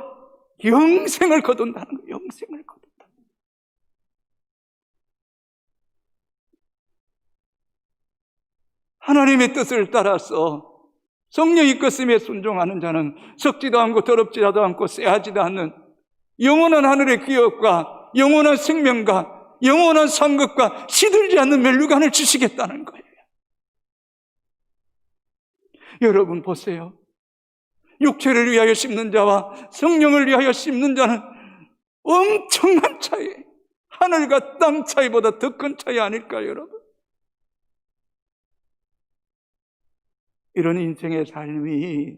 영생을 거둔다는 거예요. 영생을 거둔다. 하나님의 뜻을 따라서 성령이 이끄심에 순종하는 자는 썩지도 않고 더럽지도 않고 쎄하지도 않는 영원한 하늘의 기업과 영원한 생명과 영원한 상급과 시들지 않는 멸류관을 주시겠다는 거예요. 여러분 보세요. 육체를 위하여 심는 자와 성령을 위하여 심는 자는 엄청난 차이, 하늘과 땅 차이보다 더 큰 차이 아닐까요, 여러분? 이런 인생의 삶이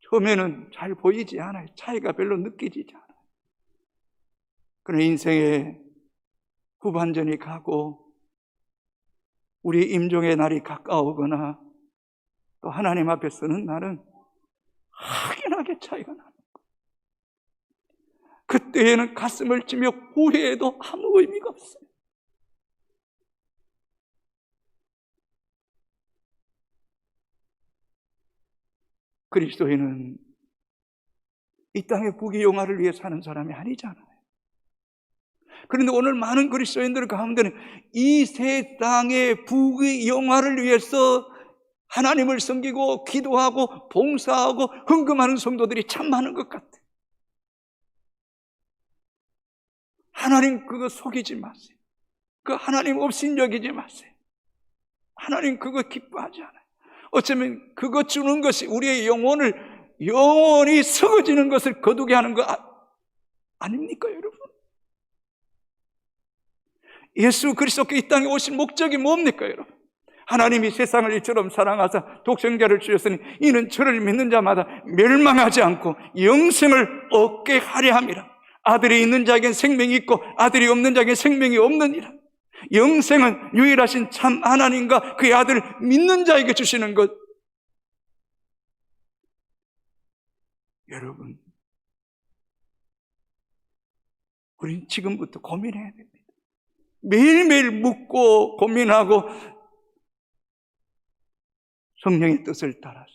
처음에는 잘 보이지 않아요. 차이가 별로 느껴지지 않아요. 그러나 인생의 후반전이 가고 우리 임종의 날이 가까우거나 또 하나님 앞에 서는 날은 확연하게 차이가 나는 거예요. 그때에는 가슴을 찌며 후회해도 아무 의미가 없어요. 그리스도인은 이 땅의 부귀영화를 위해 사는 사람이 아니잖아요. 그런데 오늘 많은 그리스도인들 가운데는 이 세상의 부귀영화를 위해서 하나님을 섬기고 기도하고 봉사하고 헌금하는 성도들이 참 많은 것 같아요. 하나님 그거 속이지 마세요. 그 하나님 없인 여기지 마세요. 하나님 그거 기뻐하지 않아요. 어쩌면 그거 주는 것이 우리의 영원히 썩어지는 것을 거두게 하는 거 아닙니까, 여러분? 예수 그리스도께 이 땅에 오신 목적이 뭡니까, 여러분? 하나님이 세상을 이처럼 사랑하사 독생자를 주셨으니 이는 저를 믿는 자마다 멸망하지 않고 영생을 얻게 하려 함이라. 아들이 있는 자에겐 생명이 있고 아들이 없는 자에겐 생명이 없느니라. 영생은 유일하신 참 하나님과 그의 아들 믿는 자에게 주시는 것. 여러분, 우린 지금부터 고민해야 됩니다. 매일매일 묻고 고민하고 성령의 뜻을 따라서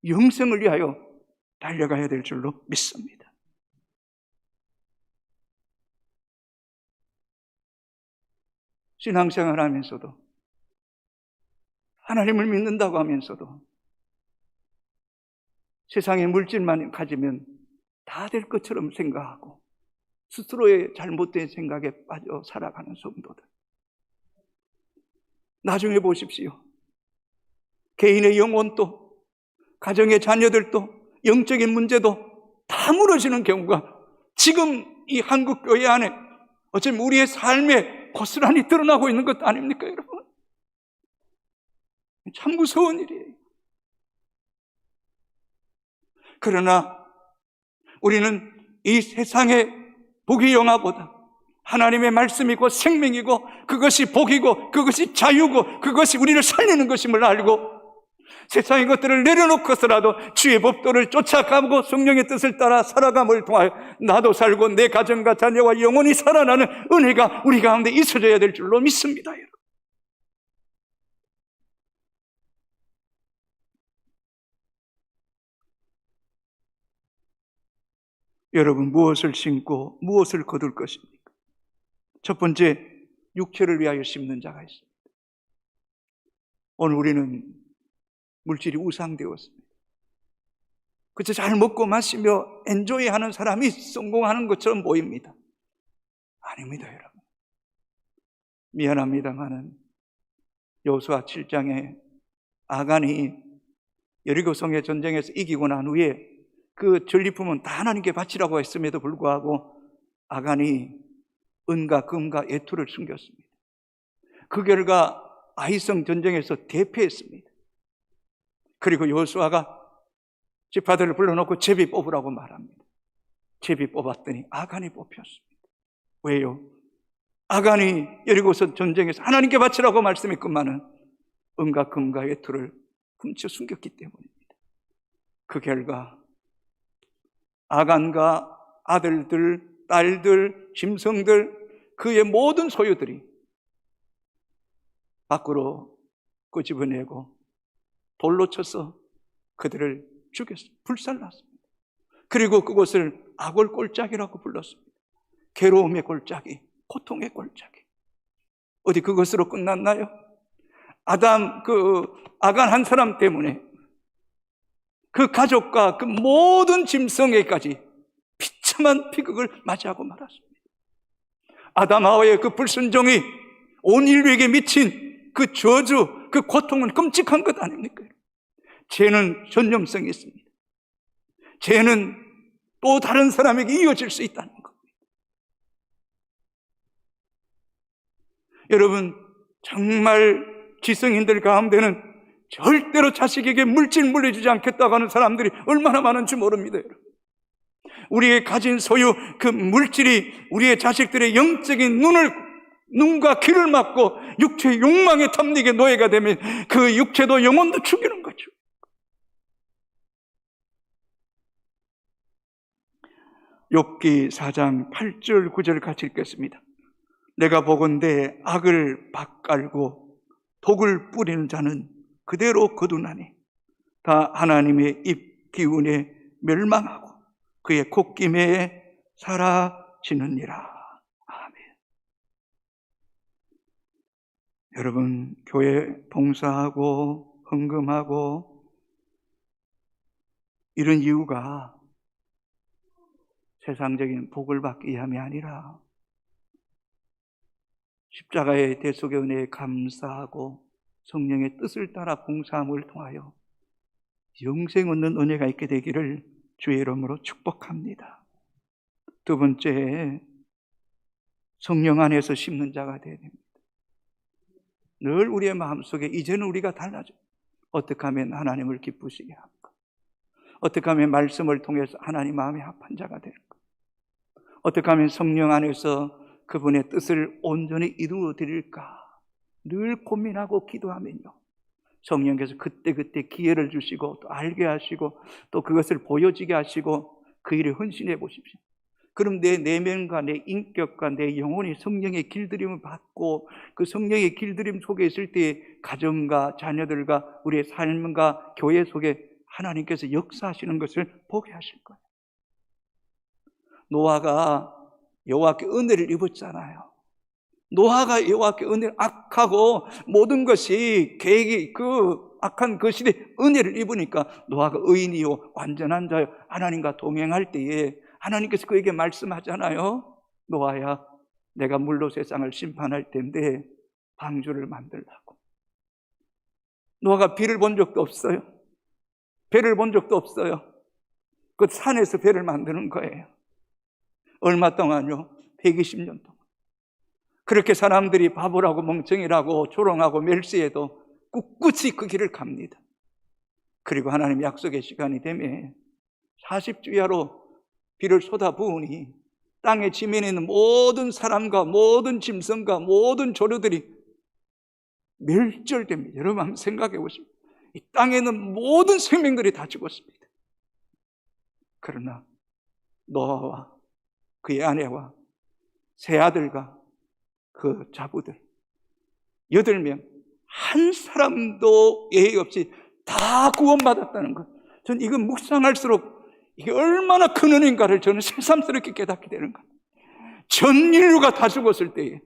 영생을 위하여 달려가야 될 줄로 믿습니다. 신앙생활 하면서도 하나님을 믿는다고 하면서도 세상의 물질만 가지면 다 될 것처럼 생각하고 스스로의 잘못된 생각에 빠져 살아가는 성도들. 나중에 보십시오. 개인의 영혼도 가정의 자녀들도 영적인 문제도 다 무너지는 경우가 지금 이 한국 교회 안에 어쩌면 우리의 삶에 고스란히 드러나고 있는 것 아닙니까, 여러분? 참 무서운 일이에요. 그러나 우리는 이 세상의 부귀영화보다 하나님의 말씀이고 생명이고 그것이 복이고 그것이 자유고 그것이 우리를 살리는 것임을 알고 세상의 것들을 내려놓고서라도 주의 법도를 쫓아가고 성령의 뜻을 따라 살아감을 통하여 나도 살고 내 가정과 자녀와 영원히 살아나는 은혜가 우리 가운데 있어져야 될 줄로 믿습니다. 여러분, 무엇을 심고 무엇을 거둘 것입니까? 첫 번째, 육체를 위하여 심는 자가 있습니다. 오늘 우리는 물질이 우상되었습니다. 그저 잘 먹고 마시며 엔조이하는 사람이 성공하는 것처럼 보입니다. 아닙니다, 여러분. 미안합니다만은 여호수아 7장에 아간이 여리고성의 전쟁에서 이기고 난 후에 그 전리품은 다 하나님께 바치라고 했음에도 불구하고 아간이 은과 금과 애투를 숨겼습니다. 그 결과 아이성 전쟁에서 대패했습니다. 그리고 여호수아가 지파들을 불러놓고 제비 뽑으라고 말합니다. 제비 뽑았더니 아간이 뽑혔습니다. 왜요? 아간이 여리고성 전쟁에서 하나님께 바치라고 말씀했건만은 은과 금과 애투를 훔쳐 숨겼기 때문입니다. 그 결과 아간과 아들들, 딸들, 짐승들, 그의 모든 소유들이 밖으로 끄집어내고 돌로 쳐서 그들을 죽였습니다. 불살랐습니다. 그리고 그것을 악월 골짜기라고 불렀습니다. 괴로움의 골짜기, 고통의 골짜기. 어디 그것으로 끝났나요? 아간 한 사람 때문에 그 가족과 그 모든 짐승에까지 비참한 비극을 맞이하고 말았습니다. 아담하와의 그 불순종이 온 인류에게 미친 그 저주, 그 고통은 끔찍한 것 아닙니까? 죄는 전염성이 있습니다. 죄는 또 다른 사람에게 이어질 수 있다는 겁니다. 여러분, 정말 지성인들 가운데는 절대로 자식에게 물질 물려주지 않겠다고 하는 사람들이 얼마나 많은지 모릅니다. 여러분, 우리의 가진 소유, 그 물질이 우리의 자식들의 영적인 눈과 귀를 막고 육체의 욕망에 탐닉의 노예가 되면 그 육체도 영혼도 죽이는 거죠. 욥기 4장 8절 9절 같이 읽겠습니다. 내가 보건대 악을 밭깔고 독을 뿌리는 자는 그대로 거두나니 다 하나님의 입 기운에 멸망하고 그의 콧김에 사라지느니라. 아멘. 여러분, 교회 봉사하고 헌금하고 이런 이유가 세상적인 복을 받기 위함이 아니라 십자가의 대속의 은혜에 감사하고 성령의 뜻을 따라 봉사함을 통하여 영생 얻는 은혜가 있게 되기를 주의 이름으로 축복합니다. 두 번째, 성령 안에서 심는 자가 되어야 됩니다. 늘 우리의 마음속에 이제는 우리가 달라져. 어떻게 하면 하나님을 기쁘시게 할까? 어떻게 하면 말씀을 통해서 하나님 마음에 합한 자가 될까? 어떻게 하면 성령 안에서 그분의 뜻을 온전히 이루어 드릴까? 늘 고민하고 기도하면요, 성령께서 그때그때 기회를 주시고 또 알게 하시고 또 그것을 보여지게 하시고 그 일에 헌신해 보십시오. 그럼 내 내면과 내 인격과 내 영혼이 성령의 길들임을 받고 그 성령의 길들임 속에 있을 때 가정과 자녀들과 우리의 삶과 교회 속에 하나님께서 역사하시는 것을 보게 하실 거예요. 노아가 여호와께 은혜를 입었잖아요. 노아가 여호와께 은혜를 악하고 모든 것이 계획이 그 악한 그 시대에 은혜를 입으니까 노아가 의인이요 완전한 자요 하나님과 동행할 때에 하나님께서 그에게 말씀하잖아요. 노아야, 내가 물로 세상을 심판할 텐데 방주를 만들라고. 노아가 비를 본 적도 없어요. 배를 본 적도 없어요. 그 산에서 배를 만드는 거예요. 얼마 동안요? 120년 동안. 그렇게 사람들이 바보라고 멍청이라고 조롱하고 멸시해도 꿋꿋이 그 길을 갑니다. 그리고 하나님 약속의 시간이 되면 40주야로 비를 쏟아부으니 땅의 지면에 있는 모든 사람과 모든 짐승과 모든 조류들이 멸절됩니다. 여러분 한번 생각해 보십시오. 이 땅에 있는 모든 생명들이 다 죽었습니다. 그러나 노아와 그의 아내와 세 아들과 그 자부들 8명 한 사람도 예의 없이 다 구원받았다는 것. 전 이건 묵상할수록 이게 얼마나 큰 은혜인가를 저는 새삼스럽게 깨닫게 되는 거예요. 전 인류가 다 죽었을 때에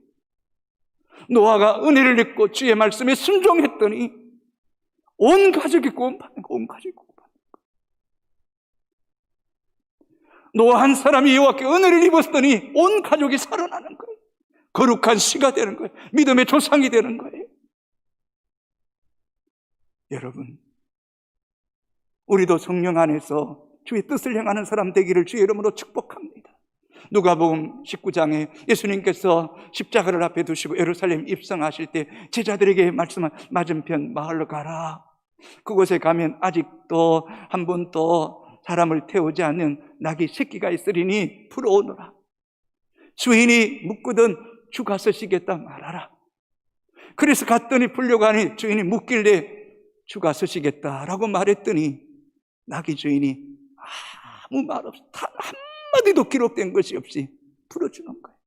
노아가 은혜를 입고 주의 말씀에 순종했더니 온 가족이 구원받는 거, 온 가족이 구원받는 거. 노아 한 사람이 여호와께 은혜를 입었더니 온 가족이 살아나는 거예요. 거룩한 씨가 되는 거예요. 믿음의 조상이 되는 거예요. 여러분, 우리도 성령 안에서 주의 뜻을 행하는 사람 되기를 주의 이름으로 축복합니다. 누가복음 19장에 예수님께서 십자가를 앞에 두시고 예루살렘 입성하실 때 제자들에게 말씀한 맞은편 마을로 가라. 그곳에 가면 아직도 한 번도 사람을 태우지 않는 낙이 새끼가 있으리니 풀어오너라. 주인이 묻거든 주 가서 쉬겠다 말하라. 그래서 갔더니 풀려고 하니 주인이 묻길래 주 가서 쉬겠다라고 말했더니 낙이 주인이 아무 말 없이 단 한마디도 기록된 것이 없이 풀어주는 거예요.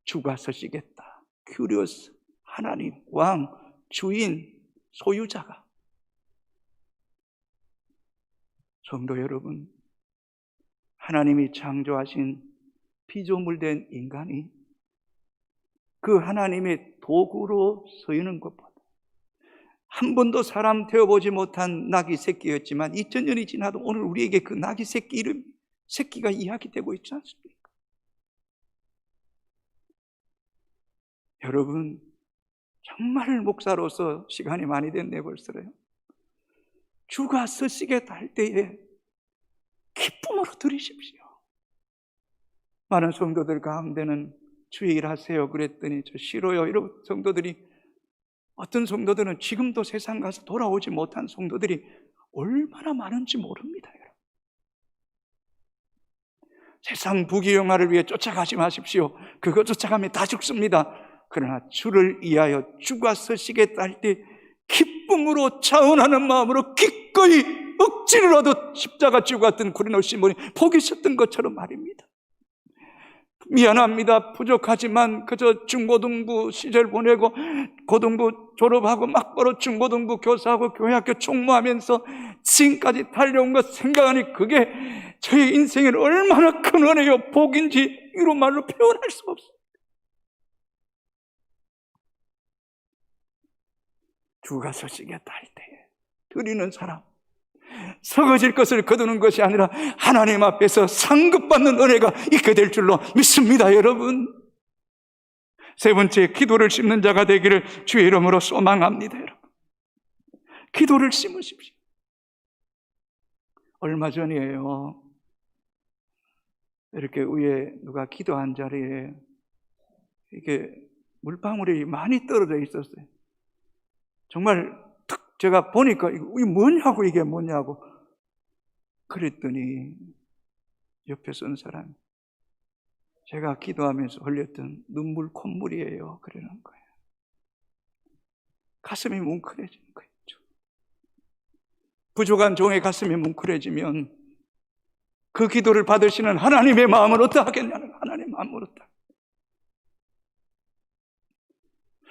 주가 서시겠다. 큐리오스, 하나님, 왕, 주인, 소유자가. 성도 여러분, 하나님이 창조하신 피조물된 인간이 그 하나님의 도구로 서이는 것보다 한 번도 사람 태워보지 못한 낙이 새끼였지만 2000년이 지나도 오늘 우리에게 그 낙이 새끼 이름 새끼가 이야기되고 있지 않습니까? 여러분, 정말 목사로서 시간이 많이 됐네 벌써요. 주가 쓰시겠다 할 때에 기쁨으로 드리십시오. 많은 성도들 가운데는 주의 일하세요 그랬더니 저 싫어요 이런 성도들이, 어떤 성도들은 지금도 세상 가서 돌아오지 못한 성도들이 얼마나 많은지 모릅니다. 여러분, 세상 부귀영화를 위해 쫓아가지 마십시오. 그거 쫓아가면 다 죽습니다. 그러나 주를 위하여 주가 서시겠다 할 때 기쁨으로 자원하는 마음으로 기꺼이 억지로라도 십자가 지고 갔던 구레네 시몬이 포기하셨던 것처럼 말입니다. 미안합니다. 부족하지만 그저 중고등부 시절 보내고 고등부 졸업하고 막바로 중고등부 교사하고 교회학교 총무하면서 지금까지 달려온 것 생각하니 그게 저의 인생에 얼마나 큰 은혜요 복인지 이런 말로 표현할 수가 없습니다. 주가 서시겠다 할 때에 드리는 사람, 썩어질 것을 거두는 것이 아니라 하나님 앞에서 상급받는 은혜가 있게 될 줄로 믿습니다. 여러분, 세 번째, 기도를 심는 자가 되기를 주의 이름으로 소망합니다. 여러분, 기도를 심으십시오. 얼마 전이에요, 이렇게 위에 누가 기도한 자리에 이게 물방울이 많이 떨어져 있었어요. 정말 탁 제가 보니까 이게 뭐냐고, 이게 뭐냐고 그랬더니 옆에 선 사람이 제가 기도하면서 흘렸던 눈물 콧물이에요 그러는 거예요. 가슴이 뭉클해지는 거예요. 부족한 종의 가슴이 뭉클해지면 그 기도를 받으시는 하나님의 마음은 어떠하겠냐는, 하나님의 마음은 어떠하겠냐.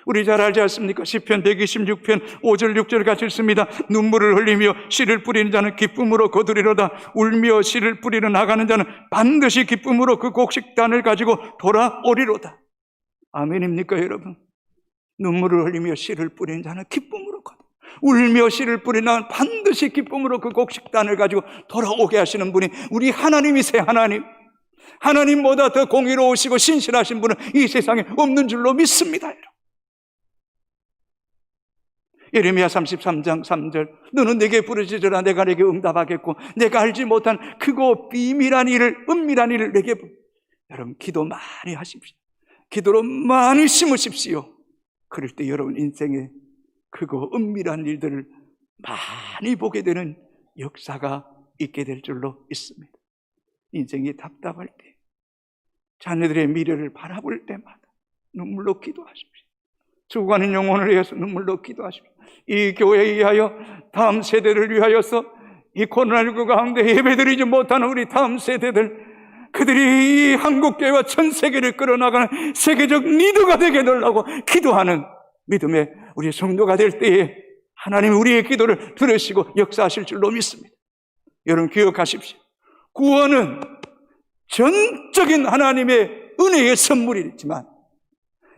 우리 잘 알지 않습니까? 시편 126편 5절 6절 같이 읽습니다. 눈물을 흘리며 씨를 뿌리는 자는 기쁨으로 거두리로다. 울며 씨를 뿌리러 나가는 자는 반드시 기쁨으로 그 곡식단을 가지고 돌아오리로다. 아멘입니까 여러분? 눈물을 흘리며 씨를 뿌리는 자는 기쁨으로 거두, 울며 씨를 뿌리는 자는 반드시 기쁨으로 그 곡식단을 가지고 돌아오게 하시는 분이 우리 하나님이세요. 하나님보다 더 공의로우시고 신실하신 분은 이 세상에 없는 줄로 믿습니다. 여러분, 예레미야 33장 3절, 너는 내게 부르짖으라 내가 내게 응답하겠고 내가 알지 못한 크고 비밀한 일을, 은밀한 일을 내게 여러분, 기도 많이 하십시오. 기도로 많이 심으십시오. 그럴 때 여러분 인생에 크고 은밀한 일들을 많이 보게 되는 역사가 있게 될 줄로 믿습니다. 인생이 답답할 때, 자녀들의 미래를 바라볼 때마다 눈물로 기도하십시오. 죽어가는 영혼을 위해서 눈물로 기도하십시오. 이 교회에 의하여, 다음 세대를 위하여서 이 코로나19 가운데 예배드리지 못하는 우리 다음 세대들, 그들이 이 한국교회와 전 세계를 끌어나가는 세계적 리더가 되게 해달라고 기도하는 믿음의 우리 성도가 될 때에 하나님 우리의 기도를 들으시고 역사하실 줄로 믿습니다. 여러분 기억하십시오. 구원은 전적인 하나님의 은혜의 선물이지만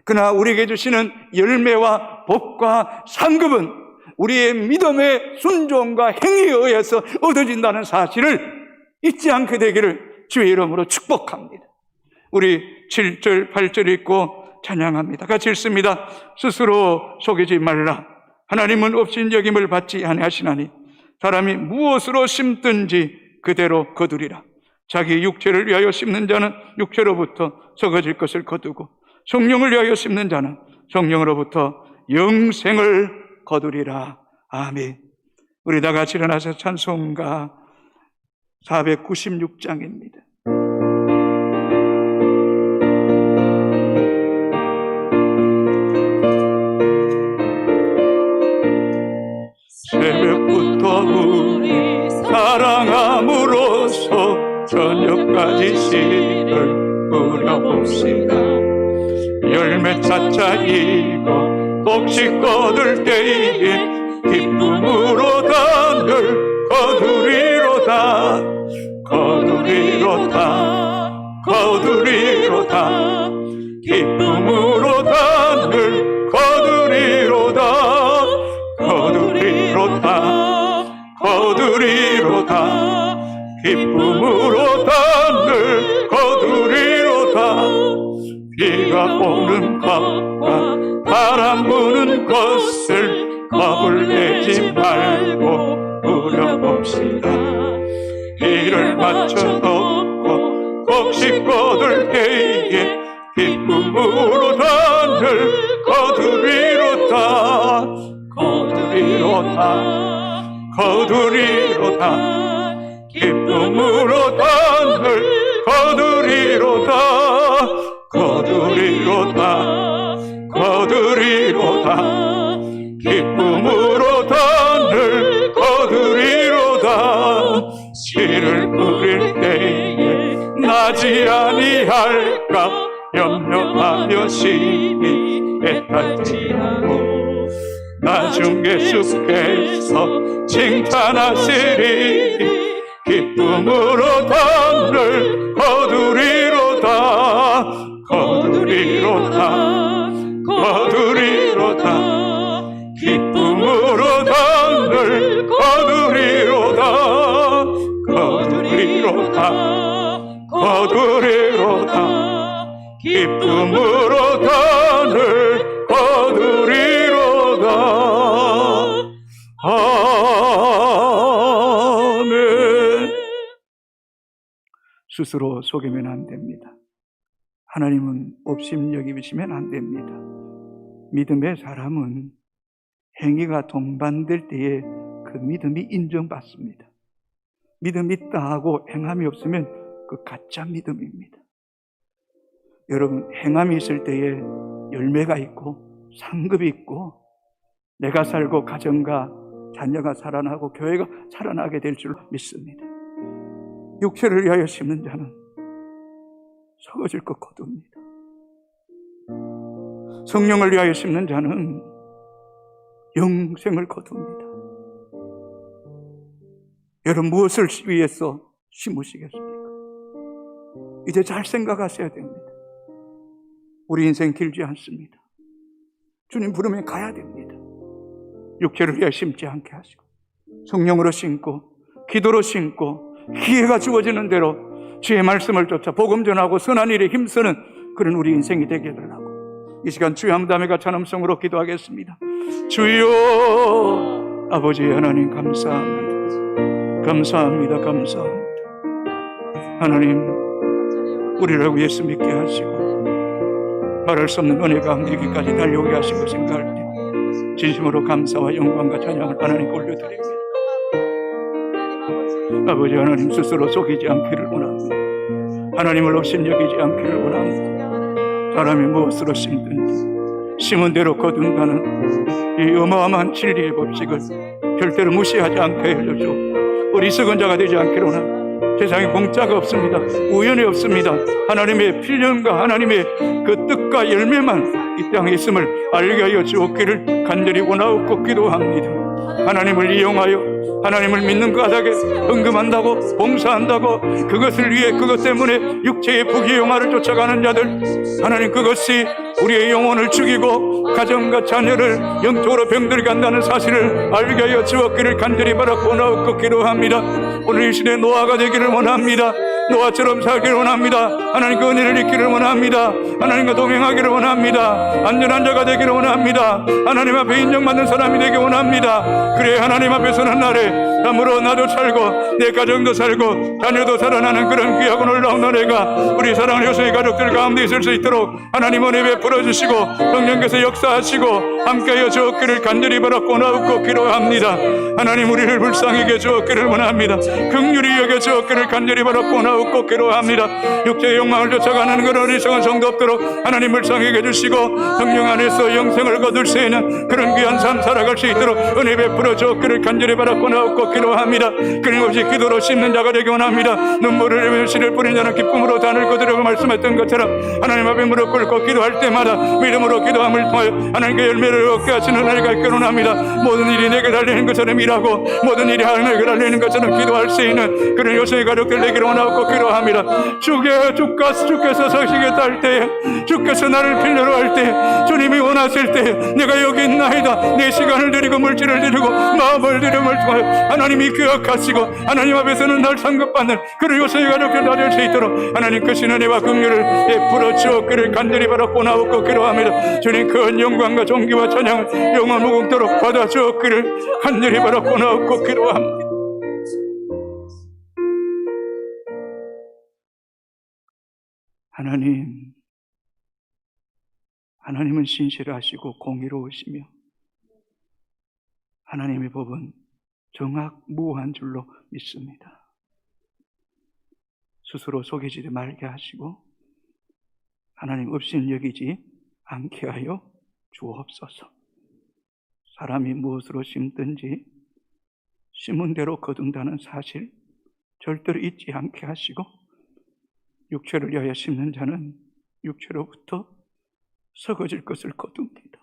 그러나 우리에게 주시는 열매와 복과 상급은 우리의 믿음의 순종과 행위에 의해서 얻어진다는 사실을 잊지 않게 되기를 주의 이름으로 축복합니다. 우리 7절 8절 읽고 찬양합니다. 같이 읽습니다. 스스로 속이지 말라. 하나님은 없인 여김을 받지 아니하시나니 사람이 무엇으로 심든지 그대로 거두리라. 자기 육체를 위하여 심는 자는 육체로부터 썩어질 것을 거두고 성령을 위하여 심는 자는 성령으로부터 영생을 거두리라. 아멘. 우리 다 같이 일어나서 찬송가 496장입니다. 새벽부터 우리 사랑함으로써 저녁까지 씨를 뿌려봅시다. 열매 차차이고 곡식 거둘 때에 기쁨으로 단을 거두리로다. 거두리로다. 거두리로다. 기쁨으로 단을 거두리로다. 거두리로다. 거두리로다. 기쁨으로 단을 오는 것과 바람 부는 것을 겁을 내지 말고 누려봅시다. 이를 맞춰놓고 꼭 씻고들 때에 기쁨으로 단을 거두리로다. 거두리로다. 거두리로다. 기쁨으로 단을 거두리로다. 거두리로다. 거두리로다. 기쁨으로 단을 거두리로다. 씨를 뿌릴 때에 나지 아니할까 염려하며 심히 애탈지하고 나중 예수께서 칭찬하시리. 기쁨으로 단을 거두리로다. 거두리로다. 거두리로다. 기쁨으로 단을 거두리로다. 거두리로다. 거두리로다. 기쁨으로 단을 거두리로다. 아멘. 스스로 속이면 안 됩니다. 하나님은 업심여기시면 안 됩니다. 믿음의 사람은 행위가 동반될 때에 그 믿음이 인정받습니다. 믿음 있다 하고 행함이 없으면 그 가짜 믿음입니다. 여러분, 행함이 있을 때에 열매가 있고 상급이 있고 내가 살고 가정과 자녀가 살아나고 교회가 살아나게 될 줄 믿습니다. 육체를 위하여 심는 자는 썩어질 것 거둡니다. 성령을 위하여 심는 자는 영생을 거둡니다. 여러분, 무엇을 위해서 심으시겠습니까? 이제 잘 생각하셔야 됩니다. 우리 인생 길지 않습니다. 주님 부르면 가야 됩니다. 육체를 위하여 심지 않게 하시고 성령으로 심고 기도로 심고 기회가 주어지는 대로 주의 말씀을 쫓아 복음 전하고 선한 일에 힘쓰는 그런 우리 인생이 되게 해달라고 이 시간 주의 함담에 같이 찬음성으로 기도하겠습니다. 주여, 아버지 하나님 감사합니다. 감사합니다. 감사합니다. 하나님, 우리를 예수 믿게 하시고 말할 수 없는 은혜가 함께기까지 달려오게 하시고 생각할 때 진심으로 감사와 영광과 찬양을 하나님께 올려드립니다. 아버지 하나님, 스스로 속이지 않기를 원합니다. 하나님을 업신여기지 않기를 원합니다. 사람이 무엇으로 심든지 심은 대로 거둔다는 이 어마어마한 진리의 법칙을 절대로 무시하지 않게 해주시오. 어리석은 자가 되지 않기를 원합니다. 세상에 공짜가 없습니다. 우연이 없습니다. 하나님의 필령과 하나님의 그 뜻과 열매만 이 땅에 있음을 알게 하여 주옵기를 간절히 원하옵고 기도합니다. 하나님을 이용하여 하나님을 믿는 까닭에 헌금한다고 봉사한다고 그것을 위해 그것 때문에 육체의 부귀영화를 쫓아가는 자들, 하나님, 그것이 우리의 영혼을 죽이고 가정과 자녀를 영적으로 병들게 한다는 사실을 알게 하여 주옵기를 간절히 바라고 원하옵고 기도합니다. 오늘 이 시대에 노아가 되기를 원합니다. 노아처럼 살기를 원합니다. 하나님, 그 은혜를 잊기를 원합니다. 하나님과 동행하기를 원합니다. 안전한 자가 되기를 원합니다. 하나님 앞에 인정받는 사람이 되기 원합니다. 그래, 하나님 앞에 서는 날에 참으로 나도 살고 내 가정도 살고 자녀도 살아나는 그런 귀하고 놀라운 은혜가 우리 사랑하는 효소의 가족들 가운데 있을 수 있도록 하나님 은혜 베풀어 주시고 성령께서 역사하시고 함께하여 주옵기를 간절히 바라고 원하옵고 기도합니다. 하나님, 우리를 불쌍히 여겨 주옵기를 원합니다. 긍휼히 여겨 주옵기를 간절히 바라고 원하옵고 기도합니다. 육체의 욕망을 쫓아가는 그런 어리석은 성도 없도록 하나님 불쌍히 여겨 주시고 성령 안에서 영생을 거둘 수 있는 그런 귀한 삶 살아갈 수 있도록 은혜 베풀어 주옵기를 간절히 바라고 원하옵고 기도합니다. 끊임없이 기도로 씹는 자가 되기 원합니다. 눈물을 흘리며 씨를 뿌린 자는 기쁨으로 단을 거두려고 말씀했던 것처럼 하나님 앞에 무릎 꿇고 기도할 때마다 믿음으로 기도함을 통하여 하나님께 열매를 은혜를 얻게 하시는 은혜가 있기를 원합니다. 모든 일이 내게 달리는 것처럼 일하고 모든 일이 하나님께 달리는 것처럼 기도할 수 있는 그런 요성의 가족들 되기를 원하고 기도합니다. 주께서 서시겠다 할 때에, 주께서 나를 필요로 할 때, 주님이 원하실 때 내가 여기 있나이다. 내 시간을 드리고 물질을 드리고 마음을 드림을 통하여 하나님이 기억하시고 하나님 앞에서는 날 상급받는 그런 요성의 가족들 다될 수 있도록 하나님 그 신은혜와 긍휼을 베풀어 주옵기를 간절히 바라고 나오고 기도합니다. 주님 그 영광과 존귀와 찬양을 영원 무궁토록 받아 주옵기를 간절히 바라고 나오고 기도합니다. 하나님은 신실하시고 공의로우시며 하나님의 법은 정확무한 줄로 믿습니다. 스스로 속이지 말게 하시고 하나님 없인 여기지 않게 하여 주옵소서. 사람이 무엇으로 심든지 심은 대로 거둔다는 사실 절대로 잊지 않게 하시고 육체를 위하여 심는 자는 육체로부터 썩어질 것을 거둡니다.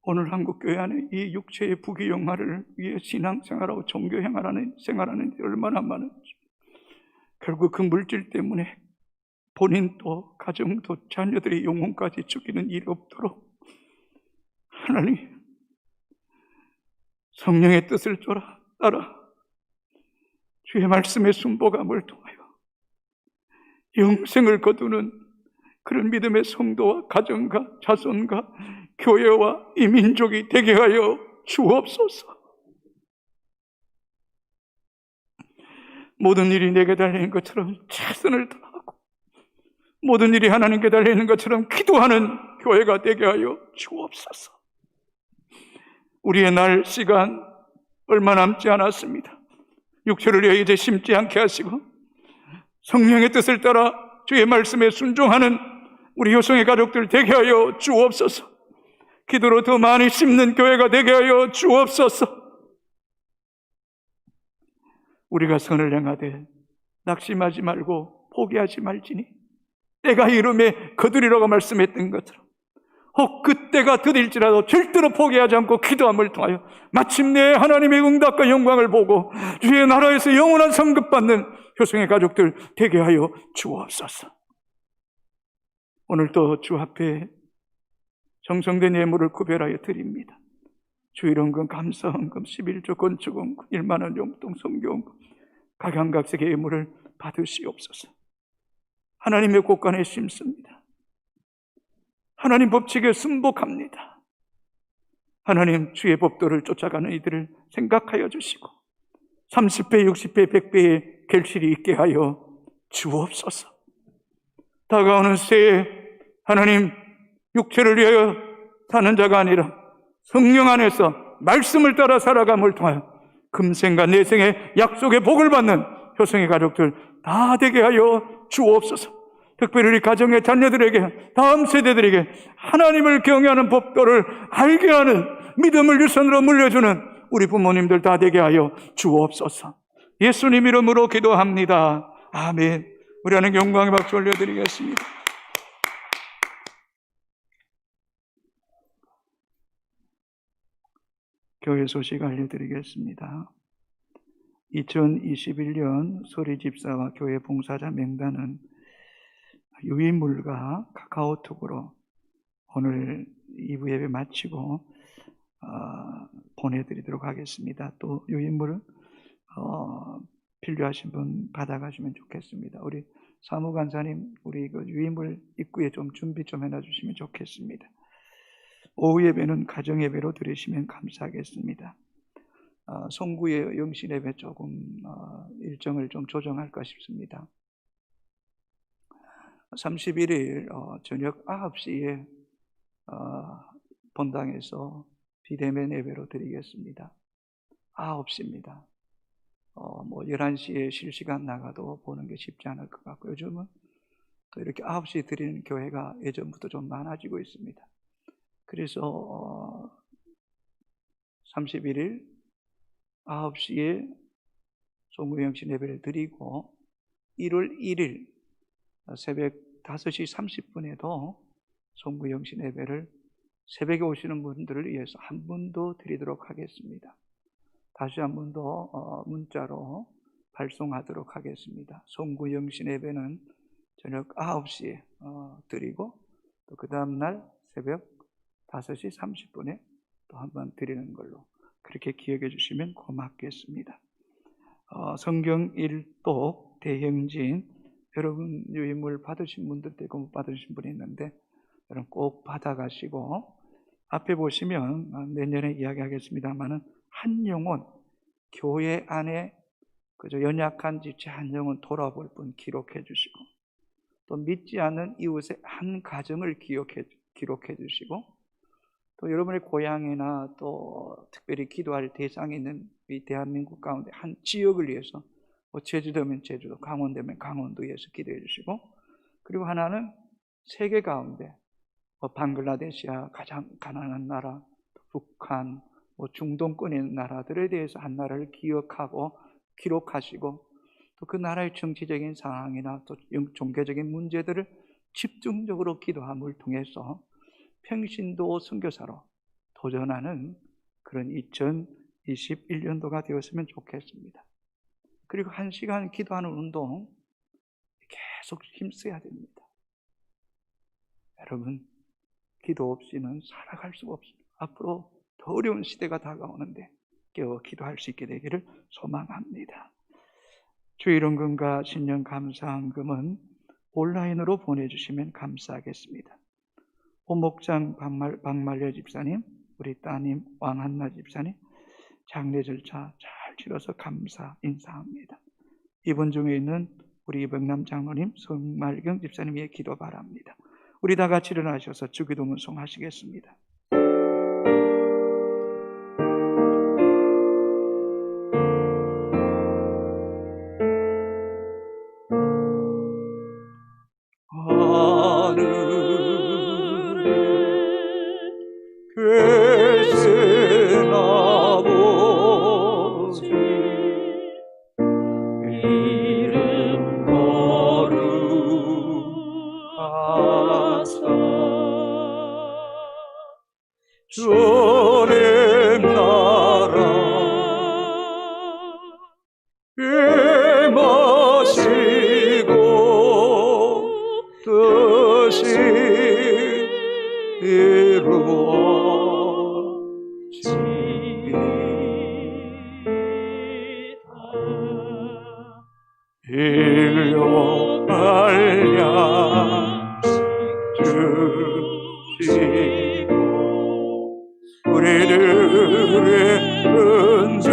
오늘 한국교회 안에 이 육체의 부귀영화를 위해 신앙생활하고 종교생활하는 생활하는 얼마나 많은지, 결국 그 물질 때문에 본인도 가정도 자녀들의 영혼까지 죽이는 일이 없도록 하나님 성령의 뜻을 따라 주의 말씀의 순복함을 통하여 영생을 거두는 그런 믿음의 성도와 가정과 자손과 교회와 이 민족이 되게 하여 주옵소서. 모든 일이 내게 달리는 것처럼 최선을 다하고 모든 일이 하나님께 달리는 것처럼 기도하는 교회가 되게 하여 주옵소서. 우리의 날 시간 얼마 남지 않았습니다. 육체를 위해 이제 심지 않게 하시고 성령의 뜻을 따라 주의 말씀에 순종하는 우리 효성의 가족들 되게 하여 주옵소서. 기도로 더 많이 심는 교회가 되게 하여 주옵소서. 우리가 선을 행하되 낙심하지 말고 포기하지 말지니 때가 이름에 거두리라고 말씀했던 것처럼 혹 그때가 더딜지라도 절대로 포기하지 않고 기도함을 통하여 마침내 하나님의 응답과 영광을 보고 주의 나라에서 영원한 상급받는 효성의 가족들 되게 하여 주옵소서. 오늘도 주 앞에 정성된 예물을 구별하여 드립니다. 주일헌금, 감사헌금, 11조 건축헌금, 1만원 용돈, 성교헌금, 각양각색의 예물을 받으시옵소서. 하나님의 곳간에 심습니다. 하나님 법칙에 순복합니다. 하나님 주의 법도를 쫓아가는 이들을 생각하여 주시고 30배, 60배, 100배의 결실이 있게 하여 주옵소서. 다가오는 새해 하나님 육체를 위하여 사는 자가 아니라 성령 안에서 말씀을 따라 살아감을 통하여 금생과 내생의 약속의 복을 받는 효성의 가족들 다 되게 하여 주옵소서. 특별히 우리 가정의 자녀들에게, 다음 세대들에게 하나님을 경외하는 법도를 알게 하는 믿음을 유선으로 물려주는 우리 부모님들 다 되게 하여 주옵소서. 예수님 이름으로 기도합니다. 아멘. 우리 하나님 영광의 박수 올려드리겠습니다. 교회 소식 알려드리겠습니다. 2021년 소리집사와 교회 봉사자 명단은 유인물과 카카오톡으로 오늘 2부 예배 마치고 보내드리도록 하겠습니다. 또 유인물은 필요하신 분 받아가시면 좋겠습니다. 우리 사무관사님, 우리 그 유인물 입구에 좀 준비 좀 해놔주시면 좋겠습니다. 오후 예배는 가정 예배로 드리시면 감사하겠습니다. 송구의 영신 예배 조금 일정을 좀 조정할까 싶습니다. 31일 저녁 9시에 본당에서 비대면 예배로 드리겠습니다. 9시입니다. 뭐 11시에 실시간 나가도 보는 게 쉽지 않을 것 같고 요즘은 또 이렇게 9시에 드리는 교회가 예전부터 좀 많아지고 있습니다. 그래서 31일 9시에 송구영신 예배를 드리고 1월 1일 새벽 5시 30분에도 송구영신 예배를 새벽에 오시는 분들을 위해서 한 분 더 드리도록 하겠습니다. 다시 한 번 더 문자로 발송하도록 하겠습니다. 송구 영신 예배는 저녁 9시에 드리고 또 그 다음날 새벽 5시 30분에 또 한 번 드리는 걸로 그렇게 기억해 주시면 고맙겠습니다. 성경 일독 대행진 여러분 유인물 받으신 분들 있고 못 받으신 분이 있는데 여러분 꼭 받아가시고 앞에 보시면 내년에 이야기하겠습니다만은 한 영혼 교회 안에 그저 연약한 지체 한 영혼 돌아볼 분 기록해 주시고 또 믿지 않는 이웃의 한 가정을 기록해 주시고 또 여러분의 고향이나 또 특별히 기도할 대상이 있는 이 대한민국 가운데 한 지역을 위해서 뭐 제주도면 제주도, 강원도면 강원도 위해서 기도해 주시고 그리고 하나는 세계 가운데 방글라데시아 가장 가난한 나라, 북한, 중동권의 있는 나라들에 대해서 한 나라를 기억하고 기록하시고 또 그 나라의 정치적인 상황이나 또 종교적인 문제들을 집중적으로 기도함을 통해서 평신도 선교사로 도전하는 그런 2021년도가 되었으면 좋겠습니다. 그리고 1시간 기도하는 운동 계속 힘써야 됩니다. 여러분, 기도 없이는 살아갈 수가 없습니다. 앞으로 더 어려운 시대가 다가오는데 깨어 기도할 수 있게 되기를 소망합니다. 주일원금과 신년 감사헌금은 온라인으로 보내주시면 감사하겠습니다. 오목장 박말려 집사님, 우리 따님 왕한나 집사님 장례 절차 잘 치러서 감사 인사합니다. 이분 중에 있는 우리 이병남 장로님, 성말경 집사님 위해 기도 바랍니다. 우리 다 같이 일어나셔서 주기도 문송하시겠습니다. 계신 아버지 이름 거룩하사 주님 나라 임하시고 뜻이 인류 알량 주시고 우리들의 은죄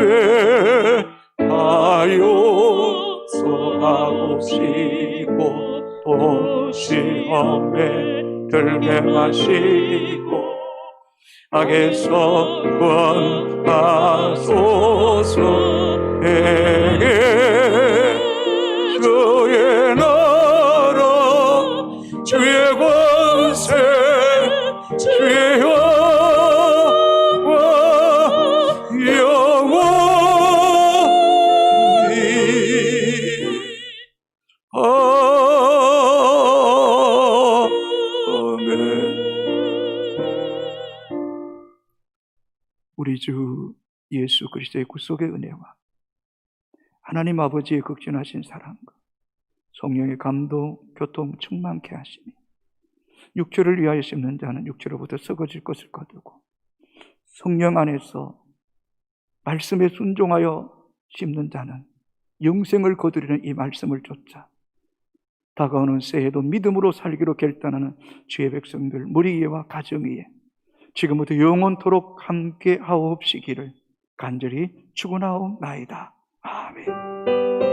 하옵시고 또 시험에 들게 하시고 악에서 구원하소서. 주의 나라 주의 권세 주의 영광 영원히 아멘. 우리 주 예수 그리스도의 구속의 은혜와 하나님 아버지의 극진하신 사랑과 성령의 감동, 교통 충만케 하시니 육체를 위하여 심는 자는 육체로부터 썩어질 것을 거두고 성령 안에서 말씀에 순종하여 심는 자는 영생을 거두리는 이 말씀을 쫓아 다가오는 새해도 믿음으로 살기로 결단하는 주의 백성들 무리 위에와 가정 위에 지금부터 영원토록 함께 하옵시기를 간절히 축원하옵나이다. 아멘.